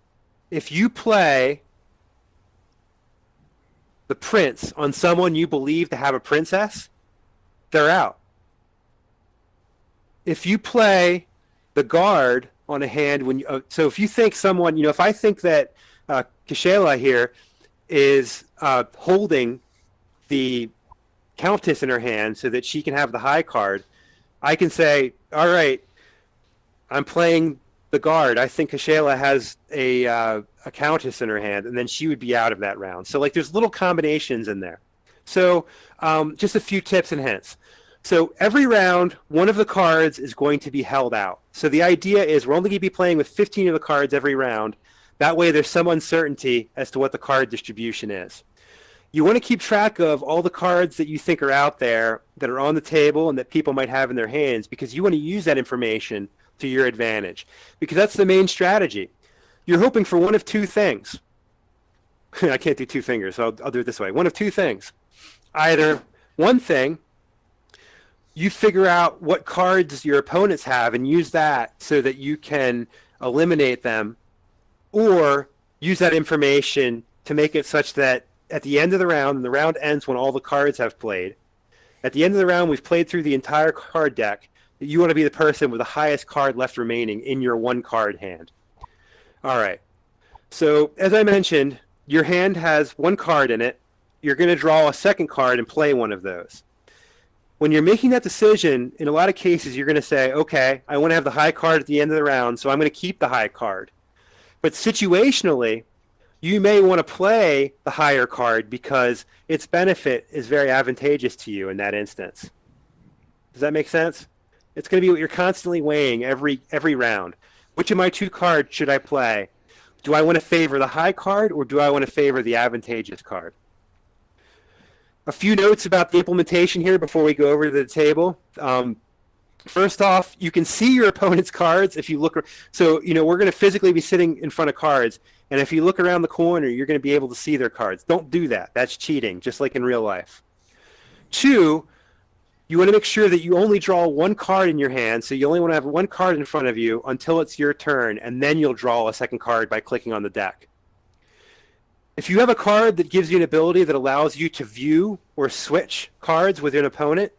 Speaker 1: if you play the prince on someone you believe to have a princess, they're out. If you play the guard on a hand, when you, so if you think someone, if I think that Kishela here is holding the countess in her hand so that she can have the high card, I can say, all right, I'm playing the guard. I think Kishela has a countess in her hand, and then she would be out of that round. So like there's little combinations in there. So just a few tips and hints. So every round, one of the cards is going to be held out. So the idea is we're only going to be playing with 15 of the cards every round. That way there's some uncertainty as to what the card distribution is. You want to keep track of all the cards that you think are out there that are on the table and that people might have in their hands, because you want to use that information to your advantage, because that's the main strategy. You're hoping for one of two things. I can't do two fingers, so I'll do it this way. One of two things. Either one thing, you figure out what cards your opponents have and use that so that you can eliminate them, or use that information to make it such that at the end of the round, and the round ends when all the cards have played, at the end of the round we've played through the entire card deck, you want to be the person with the highest card left remaining in your one card hand. All right. So as I mentioned, your hand has one card in it. You're going to draw a second card and play one of those. When you're making that decision, in a lot of cases, you're going to say, okay, I want to have the high card at the end of the round, so I'm going to keep the high card. But situationally, you may want to play the higher card because its benefit is very advantageous to you in that instance. Does that make sense? It's going to be what you're constantly weighing every round. Which of my two cards should I play? Do I want to favor the high card, or do I want to favor the advantageous card? A few notes about the implementation here before we go over to the table. First off, you can see your opponent's cards if you look. So, we're going to physically be sitting in front of cards, and if you look around the corner, you're going to be able to see their cards. Don't do that. That's cheating, just like in real life. 2, you want to make sure that you only draw one card in your hand, so you only want to have one card in front of you until it's your turn, and then you'll draw a second card by clicking on the deck. If you have a card that gives you an ability that allows you to view or switch cards with an opponent,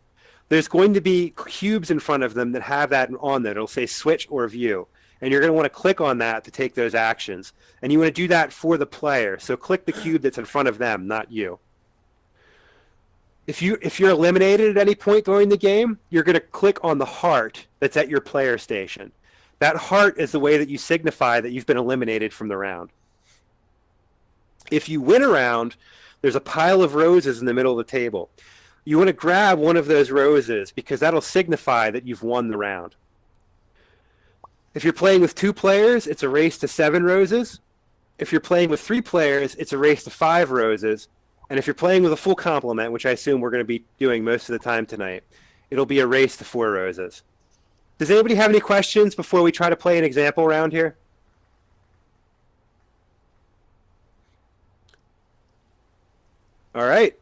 Speaker 1: there's going to be cubes in front of them that have that on there. It'll say switch or view, and you're going to want to click on that to take those actions. And you want to do that for the player, so click the cube that's in front of them, not you. If you're eliminated at any point during the game, you're going to click on the heart that's at your player station. That heart is the way that you signify that you've been eliminated from the round. If you win a round, there's a pile of roses in the middle of the table. You want to grab one of those roses because that'll signify that you've won the round. If you're playing with 2 players, it's a race to 7 roses. If you're playing with 3 players, it's a race to 5 roses. And if you're playing with a full complement, which I assume we're going to be doing most of the time tonight, it'll be a race to 4 roses. Does anybody have any questions before we try to play an example round here? All right.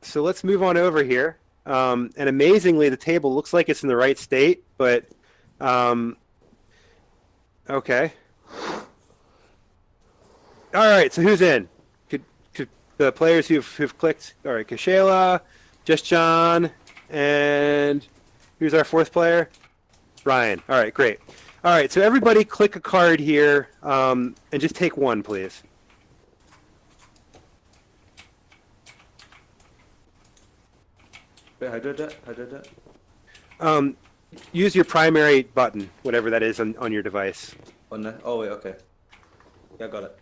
Speaker 1: So let's move on over here. And amazingly, the table looks like it's in the right state, but okay. All right, so who's in? Could the players who've clicked? All right, Kashela, Just John, and who's our 4th player? Ryan. All right, great. All right, so everybody click a card here, and just take one, please.
Speaker 8: Wait, how did it?
Speaker 1: Use your primary button, whatever that is on your device.
Speaker 8: On the, oh wait, okay. Yeah, I got it.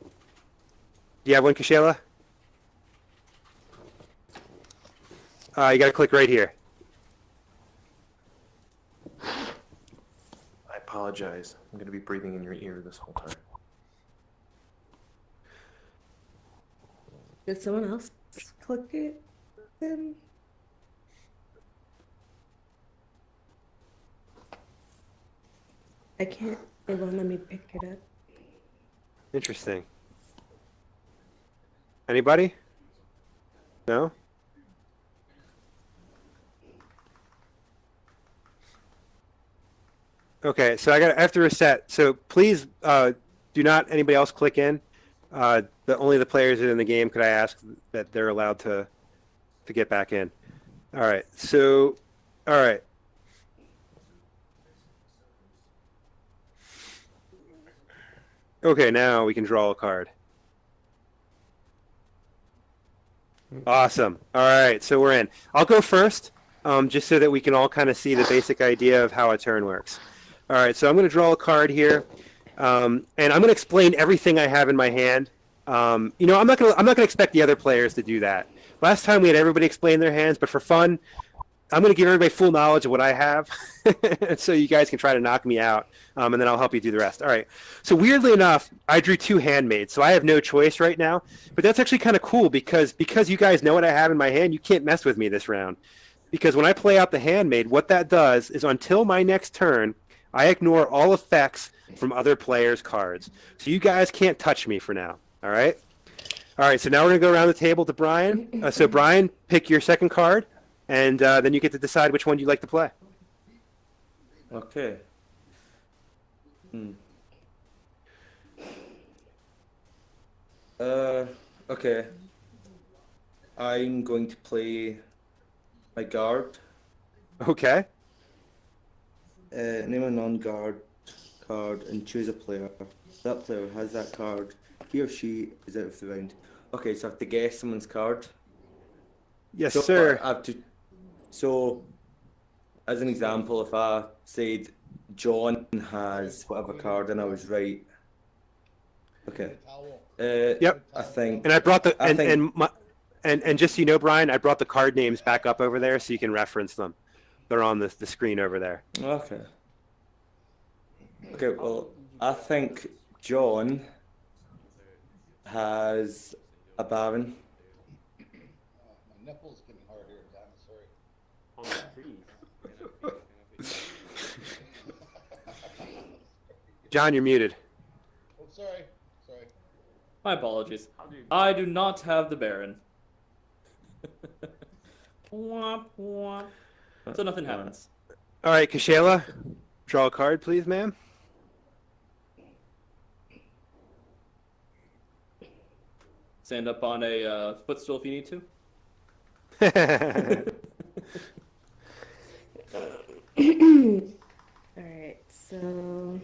Speaker 1: Do you have one, Kashela? You got to click right here.
Speaker 5: I apologize. I'm going to be breathing in your ear this whole time.
Speaker 9: Did someone else click it? I can't. It won't let me pick it up.
Speaker 1: Interesting. Anybody? No? Okay, so I have to reset. So please do not anybody else click in. Only the players in the game could I ask that they're allowed to get back in. All right. So all right. Okay, now we can draw a card. Awesome. All right, so we're in. I'll go first, just so that we can all kind of see the basic idea of how a turn works. All right, so I'm going to draw a card here, and I'm going to explain everything I have in my hand. I'm not going to expect the other players to do that. Last time we had everybody explain their hands, but for fun, I'm going to give everybody full knowledge of what I have, so you guys can try to knock me out, and then I'll help you do the rest. All right. So weirdly enough, I drew 2 handmaids, so I have no choice right now. But that's actually kind of cool because you guys know what I have in my hand, you can't mess with me this round. Because when I play out the handmaid, what that does is until my next turn, I ignore all effects from other players' cards. So you guys can't touch me for now. All right? All right, so now we're going to go around the table to Brian. So Brian, pick your second card. And then you get to decide which one you'd like to play.
Speaker 8: Okay. Okay. I'm going to play my guard.
Speaker 1: Okay.
Speaker 8: Name a non-guard card and choose a player. That player has that card. He or she is out of the round. Okay, so I have to guess someone's card.
Speaker 1: Yes,
Speaker 8: So
Speaker 1: sir.
Speaker 8: I have to. So, as an example, if I said John has whatever card and I was right. Okay.
Speaker 1: Yep.
Speaker 8: I think.
Speaker 1: And I brought the
Speaker 8: I think-
Speaker 1: and just so you know, Brian, I brought the card names back up over there so you can reference them. They're on the screen over there.
Speaker 8: Okay. Okay. Well, I think John has a Baron.
Speaker 10: My nipple's getting hard here, Tom. Sorry.
Speaker 1: John, you're muted.
Speaker 10: Oh, sorry. Sorry.
Speaker 2: My apologies. I do not have the Baron. Womp, womp. So nothing happens.
Speaker 1: All right, Kashayla, draw a card, please, ma'am.
Speaker 2: Stand up on a footstool if you need to.
Speaker 9: All right, so.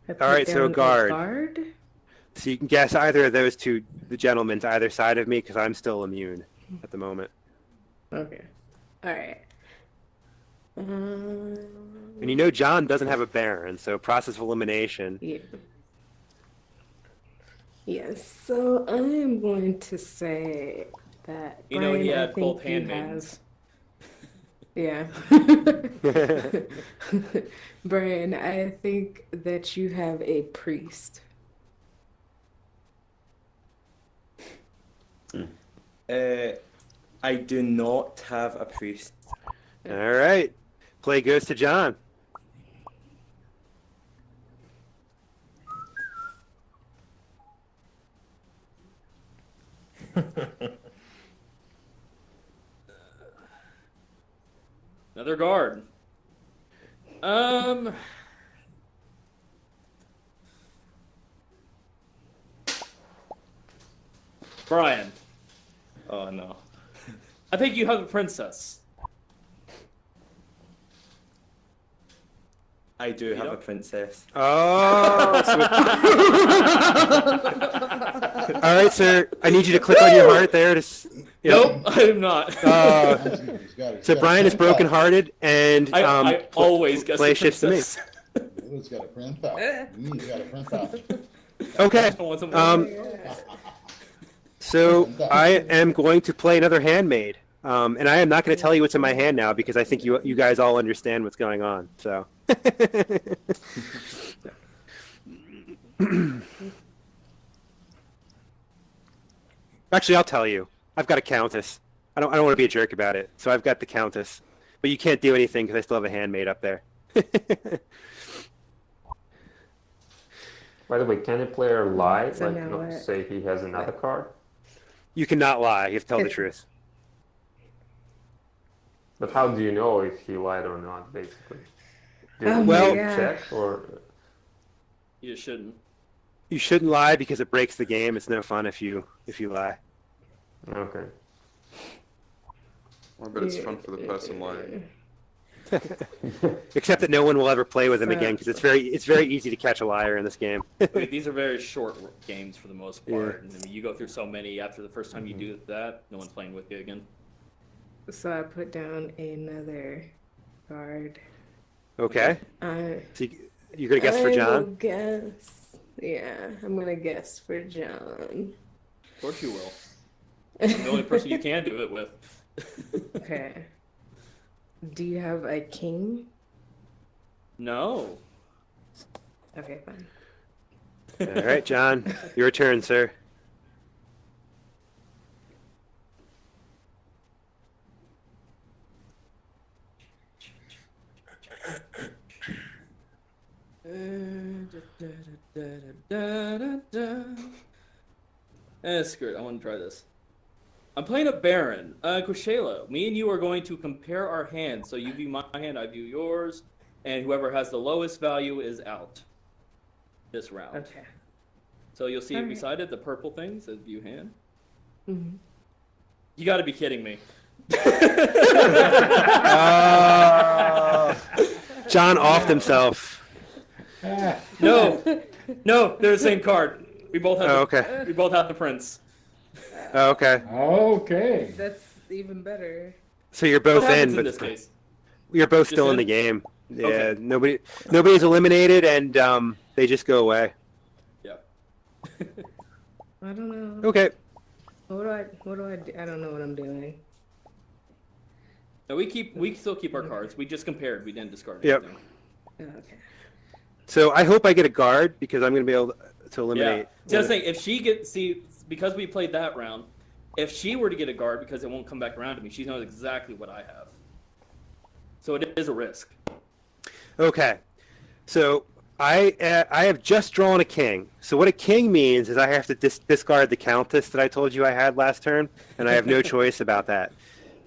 Speaker 9: I put
Speaker 1: All right, so
Speaker 9: down a
Speaker 1: guard.
Speaker 9: guard.
Speaker 1: So you can guess either of those two, the gentlemen to either side of me, because I'm still immune at the moment.
Speaker 9: Okay. All right.
Speaker 1: And you know John doesn't have a Baron, so process of elimination.
Speaker 9: Yeah. Yes. So I am going to say that.
Speaker 2: You know, he
Speaker 9: Brian, I
Speaker 2: had both
Speaker 9: think you
Speaker 2: handmaidens.
Speaker 9: Yeah. Brian, I think that you have a priest.
Speaker 8: I do not have a priest.
Speaker 1: All right. Play goes to John.
Speaker 2: Another guard. Brian.
Speaker 8: Oh no.
Speaker 2: I think you have a princess.
Speaker 8: I do have a
Speaker 2: don't?
Speaker 8: princess.
Speaker 1: Oh. All right, sir. I need you to click on your heart there.
Speaker 2: Nope, I'm not.
Speaker 1: So Brian is brokenhearted, and
Speaker 2: I always guess
Speaker 1: play
Speaker 2: the
Speaker 1: shifts to me.
Speaker 2: princess.
Speaker 10: Who's got a print out? Me's got a print out.
Speaker 1: Okay.
Speaker 2: I want something
Speaker 1: So I am going to play another handmaid, and I am not going to tell you what's in my hand now because I think you guys all understand what's going on. So. Actually, I'll tell you. I've got a countess. I don't want to be a jerk about it. So I've got the countess. But you can't do anything because I still have a hand made up there.
Speaker 4: By the way, can a player lie?
Speaker 9: So
Speaker 4: Like,
Speaker 9: now
Speaker 4: not
Speaker 9: what?
Speaker 4: say he has another card?
Speaker 1: You cannot lie. You have to tell the truth.
Speaker 4: But how do you know if he lied or not, basically? Do
Speaker 9: Oh
Speaker 4: you
Speaker 9: my
Speaker 1: Well-
Speaker 9: God.
Speaker 4: check or...
Speaker 2: You shouldn't.
Speaker 1: You shouldn't lie because it breaks the game. It's no fun if you lie.
Speaker 4: Okay.
Speaker 6: I bet it's fun for the person lying.
Speaker 1: Except that no one will ever play with him
Speaker 9: So-
Speaker 1: again because it's very easy to catch a liar in this game.
Speaker 2: I mean, these are very short games for the most
Speaker 1: Yeah.
Speaker 2: part. And I mean, you go through so many. After the first time you do that, no one's playing with you again.
Speaker 9: So I put down another card.
Speaker 1: Okay. So you're gonna guess for
Speaker 9: I will
Speaker 1: John?
Speaker 9: guess. Yeah, I'm gonna guess for John.
Speaker 2: Of course you will. I'm the only person you can do it with.
Speaker 9: Okay. Do you have a king?
Speaker 2: No.
Speaker 9: Okay, fine.
Speaker 1: All right, John. Your turn, sir.
Speaker 2: Screw it. I want to try this. I'm playing a Baron. Kushela, me and you are going to compare our hands. So you view my hand, I view yours, and whoever has the lowest value is out this round.
Speaker 9: Okay.
Speaker 2: So you'll see
Speaker 9: Alright.
Speaker 2: beside it the purple thing says view hand.
Speaker 9: Mm-hmm.
Speaker 2: You got to be kidding me.
Speaker 1: John offed himself.
Speaker 2: No, no, they're the same card. We both have.
Speaker 1: Oh,
Speaker 2: the,
Speaker 1: okay.
Speaker 2: We both have the prince.
Speaker 1: Oh, okay.
Speaker 10: Okay.
Speaker 9: That's even better.
Speaker 1: So you're
Speaker 2: What
Speaker 1: both
Speaker 2: happens
Speaker 1: in,
Speaker 2: in
Speaker 1: but
Speaker 2: this case?
Speaker 1: you're both
Speaker 2: Just
Speaker 1: still in
Speaker 2: in?
Speaker 1: the game. Yeah.
Speaker 2: Okay.
Speaker 1: Nobody's eliminated, and they just go away.
Speaker 2: Yeah.
Speaker 9: I don't know.
Speaker 1: Okay.
Speaker 9: What do I do? I don't know what I'm doing.
Speaker 2: No, we still keep our cards. We just compared. We didn't discard
Speaker 1: Yep.
Speaker 2: anything.
Speaker 9: Oh, okay.
Speaker 1: So I hope I get a guard because I'm going to be able to
Speaker 2: Yeah.
Speaker 1: eliminate.
Speaker 2: Just saying, if she gets because we played that round, if she were to get a guard because it won't come back around to me, she knows exactly what I have. So it is a risk.
Speaker 1: Okay. So I have just drawn a king. So what a king means is I have to discard the countess that I told you I had last turn, and I have no choice about that.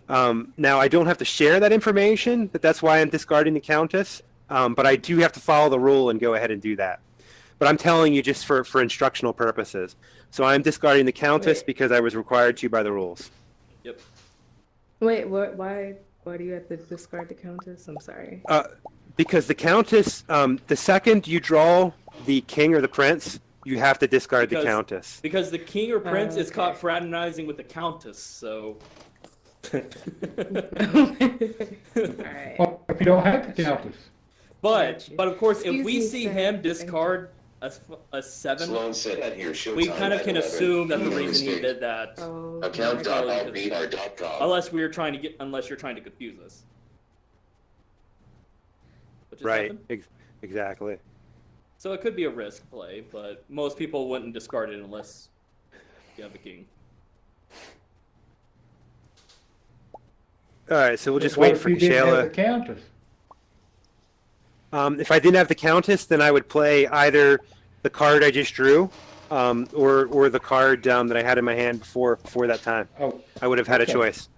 Speaker 1: Now I don't have to share that information, but that's why I'm discarding the countess. But I do have to follow the rule and go ahead and do that. But I'm telling you just for instructional purposes. So I'm discarding the countess
Speaker 9: Wait.
Speaker 1: because I was required to by the rules.
Speaker 2: Yep.
Speaker 9: Wait, what? Why do you have to discard the countess? I'm sorry.
Speaker 1: Because the countess, the second you draw the king or the prince, you have to discard the countess.
Speaker 2: Because the king or prince is
Speaker 9: okay.
Speaker 2: caught fraternizing with the countess, so.
Speaker 9: All right.
Speaker 10: Well, if you don't have the countess.
Speaker 2: But of course, if
Speaker 9: Excuse
Speaker 2: we
Speaker 9: me,
Speaker 2: see
Speaker 9: sir.
Speaker 2: him
Speaker 9: Thank you.
Speaker 2: discard a 7,
Speaker 11: Sloan said that here shows
Speaker 2: we
Speaker 11: on
Speaker 2: kind of can
Speaker 11: 11.
Speaker 2: assume that the
Speaker 11: No
Speaker 2: reason he
Speaker 11: mistake.
Speaker 2: did that.
Speaker 9: Oh,
Speaker 11: Account.lbr.com.
Speaker 2: Unless you're trying to confuse us. Which has
Speaker 1: Right.
Speaker 2: happened.
Speaker 1: Exactly.
Speaker 2: So it could be a risk play, but most people wouldn't discard it unless you have a king.
Speaker 1: All right. So we'll just
Speaker 10: What
Speaker 1: wait
Speaker 10: if
Speaker 1: for
Speaker 10: you didn't have the
Speaker 1: Kashayla.
Speaker 10: countess?
Speaker 1: If I didn't have the countess, then I would play either the card I just drew, or the card that I had in my hand before that time.
Speaker 10: Oh,
Speaker 1: I would have had
Speaker 10: Okay.
Speaker 1: a choice.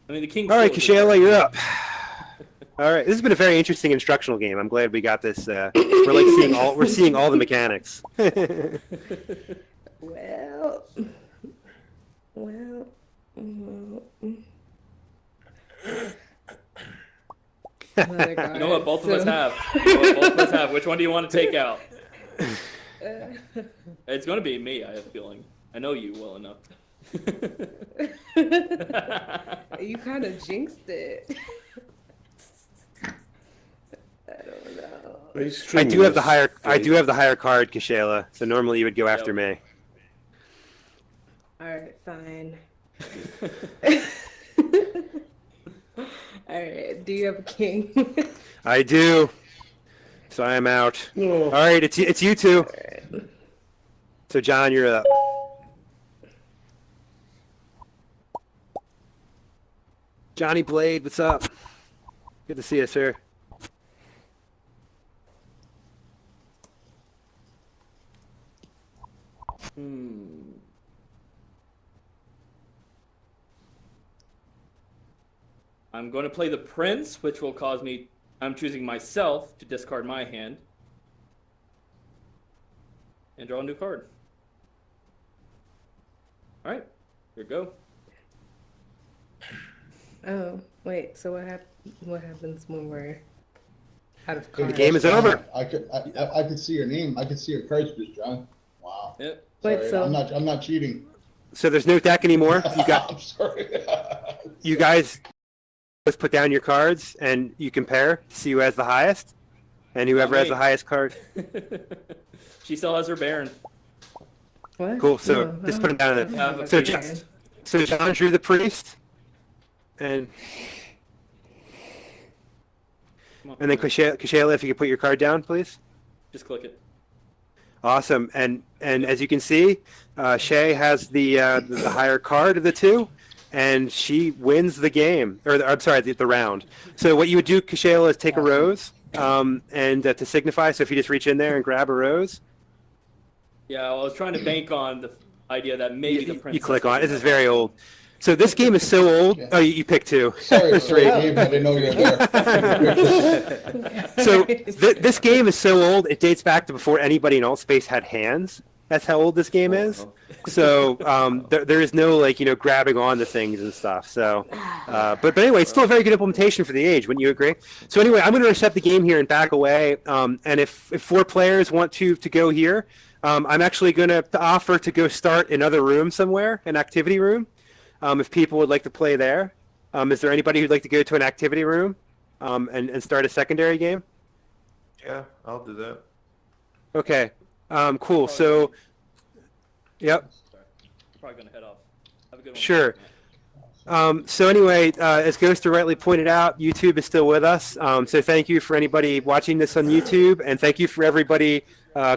Speaker 2: I mean, the king.
Speaker 1: All right, Kashayla, you're up. All right, this has been a very interesting instructional game. I'm glad we got this. We're seeing all the mechanics.
Speaker 9: well. Another card.
Speaker 2: You know what both of us
Speaker 9: so-
Speaker 2: have? Which one do you want to take out? It's going to be me, I have a feeling. I know you well enough.
Speaker 9: You kind of jinxed it. I don't know.
Speaker 1: I do have the higher card, Kashayla. So normally you would go after me.
Speaker 9: All right, fine. All right. Do you have a king?
Speaker 1: I do. So I am out. All right, it's you two. So John, you're up. Johnny Blade, what's up? Good to see you, sir.
Speaker 2: I'm going to play the Prince, which will cause me... I'm choosing myself to discard my hand. And draw a new card. Alright, here we go.
Speaker 9: Oh, wait. So what happens when we're out of
Speaker 1: The
Speaker 9: cards?
Speaker 1: game is over.
Speaker 10: I could see your name. I could see your card speech, John. Wow.
Speaker 2: Yep.
Speaker 9: Wait,
Speaker 10: Sorry,
Speaker 9: so
Speaker 10: I'm not cheating.
Speaker 1: So there's no deck anymore. You got
Speaker 10: I'm sorry.
Speaker 1: you guys. Let's put down your cards and you compare. See who has the highest, and whoever has the highest card.
Speaker 2: She still has her Baron.
Speaker 9: what?
Speaker 1: Cool. So
Speaker 9: No,
Speaker 1: just
Speaker 9: no.
Speaker 1: put them down.
Speaker 2: I have a
Speaker 1: So
Speaker 2: Phoenix.
Speaker 1: John drew the priest, and then Kashayla, if you could put your card down, please.
Speaker 2: Just click it.
Speaker 1: Awesome. And as you can see, Shay has the higher card of the two, and she wins the game, or I'm sorry, the round. So what you would do, Kashayla, is take a rose, and to signify. So if you just reach in there and grab a rose,
Speaker 2: Yeah, I was trying to bank on the idea that maybe the
Speaker 1: you
Speaker 2: Prince...
Speaker 1: click on it. This is very old. So this game is so old. Oh, you picked two.
Speaker 10: Sorry, Dave. I didn't know you were there.
Speaker 1: So this game is so old, it dates back to before anybody in Altspace had hands. That's how old this game is. So there is no grabbing on to things and stuff. So, but anyway, it's still a very good implementation for the age. Wouldn't you agree? So anyway, I'm going to reset the game here and back away. And if 4 players want to go here, I'm actually going to offer to go start another room somewhere, an activity room. If people would like to play there, is there anybody who'd like to go to an activity room and start a secondary game?
Speaker 5: Yeah, I'll do that.
Speaker 1: Okay, cool. So, yep,
Speaker 2: Probably going to head off. Have a good one.
Speaker 1: sure. So anyway, as Ghoster rightly pointed out, YouTube is still with us. So thank you for anybody watching this on YouTube, and thank you for everybody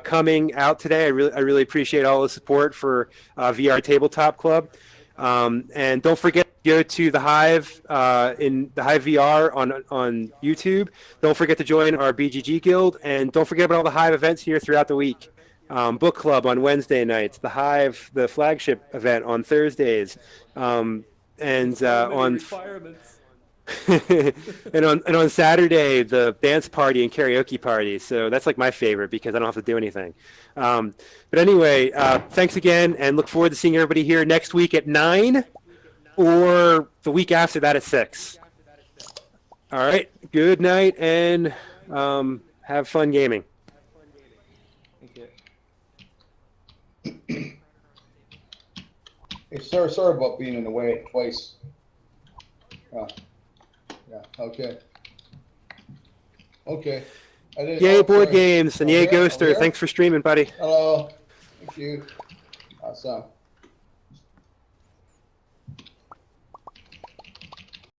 Speaker 1: coming out today. I really appreciate all the support for VR Tabletop Club. And don't forget to go to the Hive in the Hive VR on YouTube. Don't forget to join our BGG guild, and don't forget about all the Hive events here throughout the week. Book club on Wednesday nights, the Hive, the flagship event on Thursdays, and on
Speaker 2: requirements.
Speaker 1: and on Saturday the dance party and karaoke party. So that's like my favorite because I don't have to do anything. But anyway, thanks again, and look forward to seeing everybody here next week at 9 or the week after that at 6. All right, good night, and have fun gaming.
Speaker 10: Hey, sorry about being in the way twice. Yeah, okay. Okay.
Speaker 1: Yay, board
Speaker 10: sorry.
Speaker 1: games, and yay,
Speaker 10: Okay,
Speaker 1: Ghoster.
Speaker 10: over
Speaker 1: Thanks for streaming, buddy.
Speaker 10: Hello. Thank you. Awesome.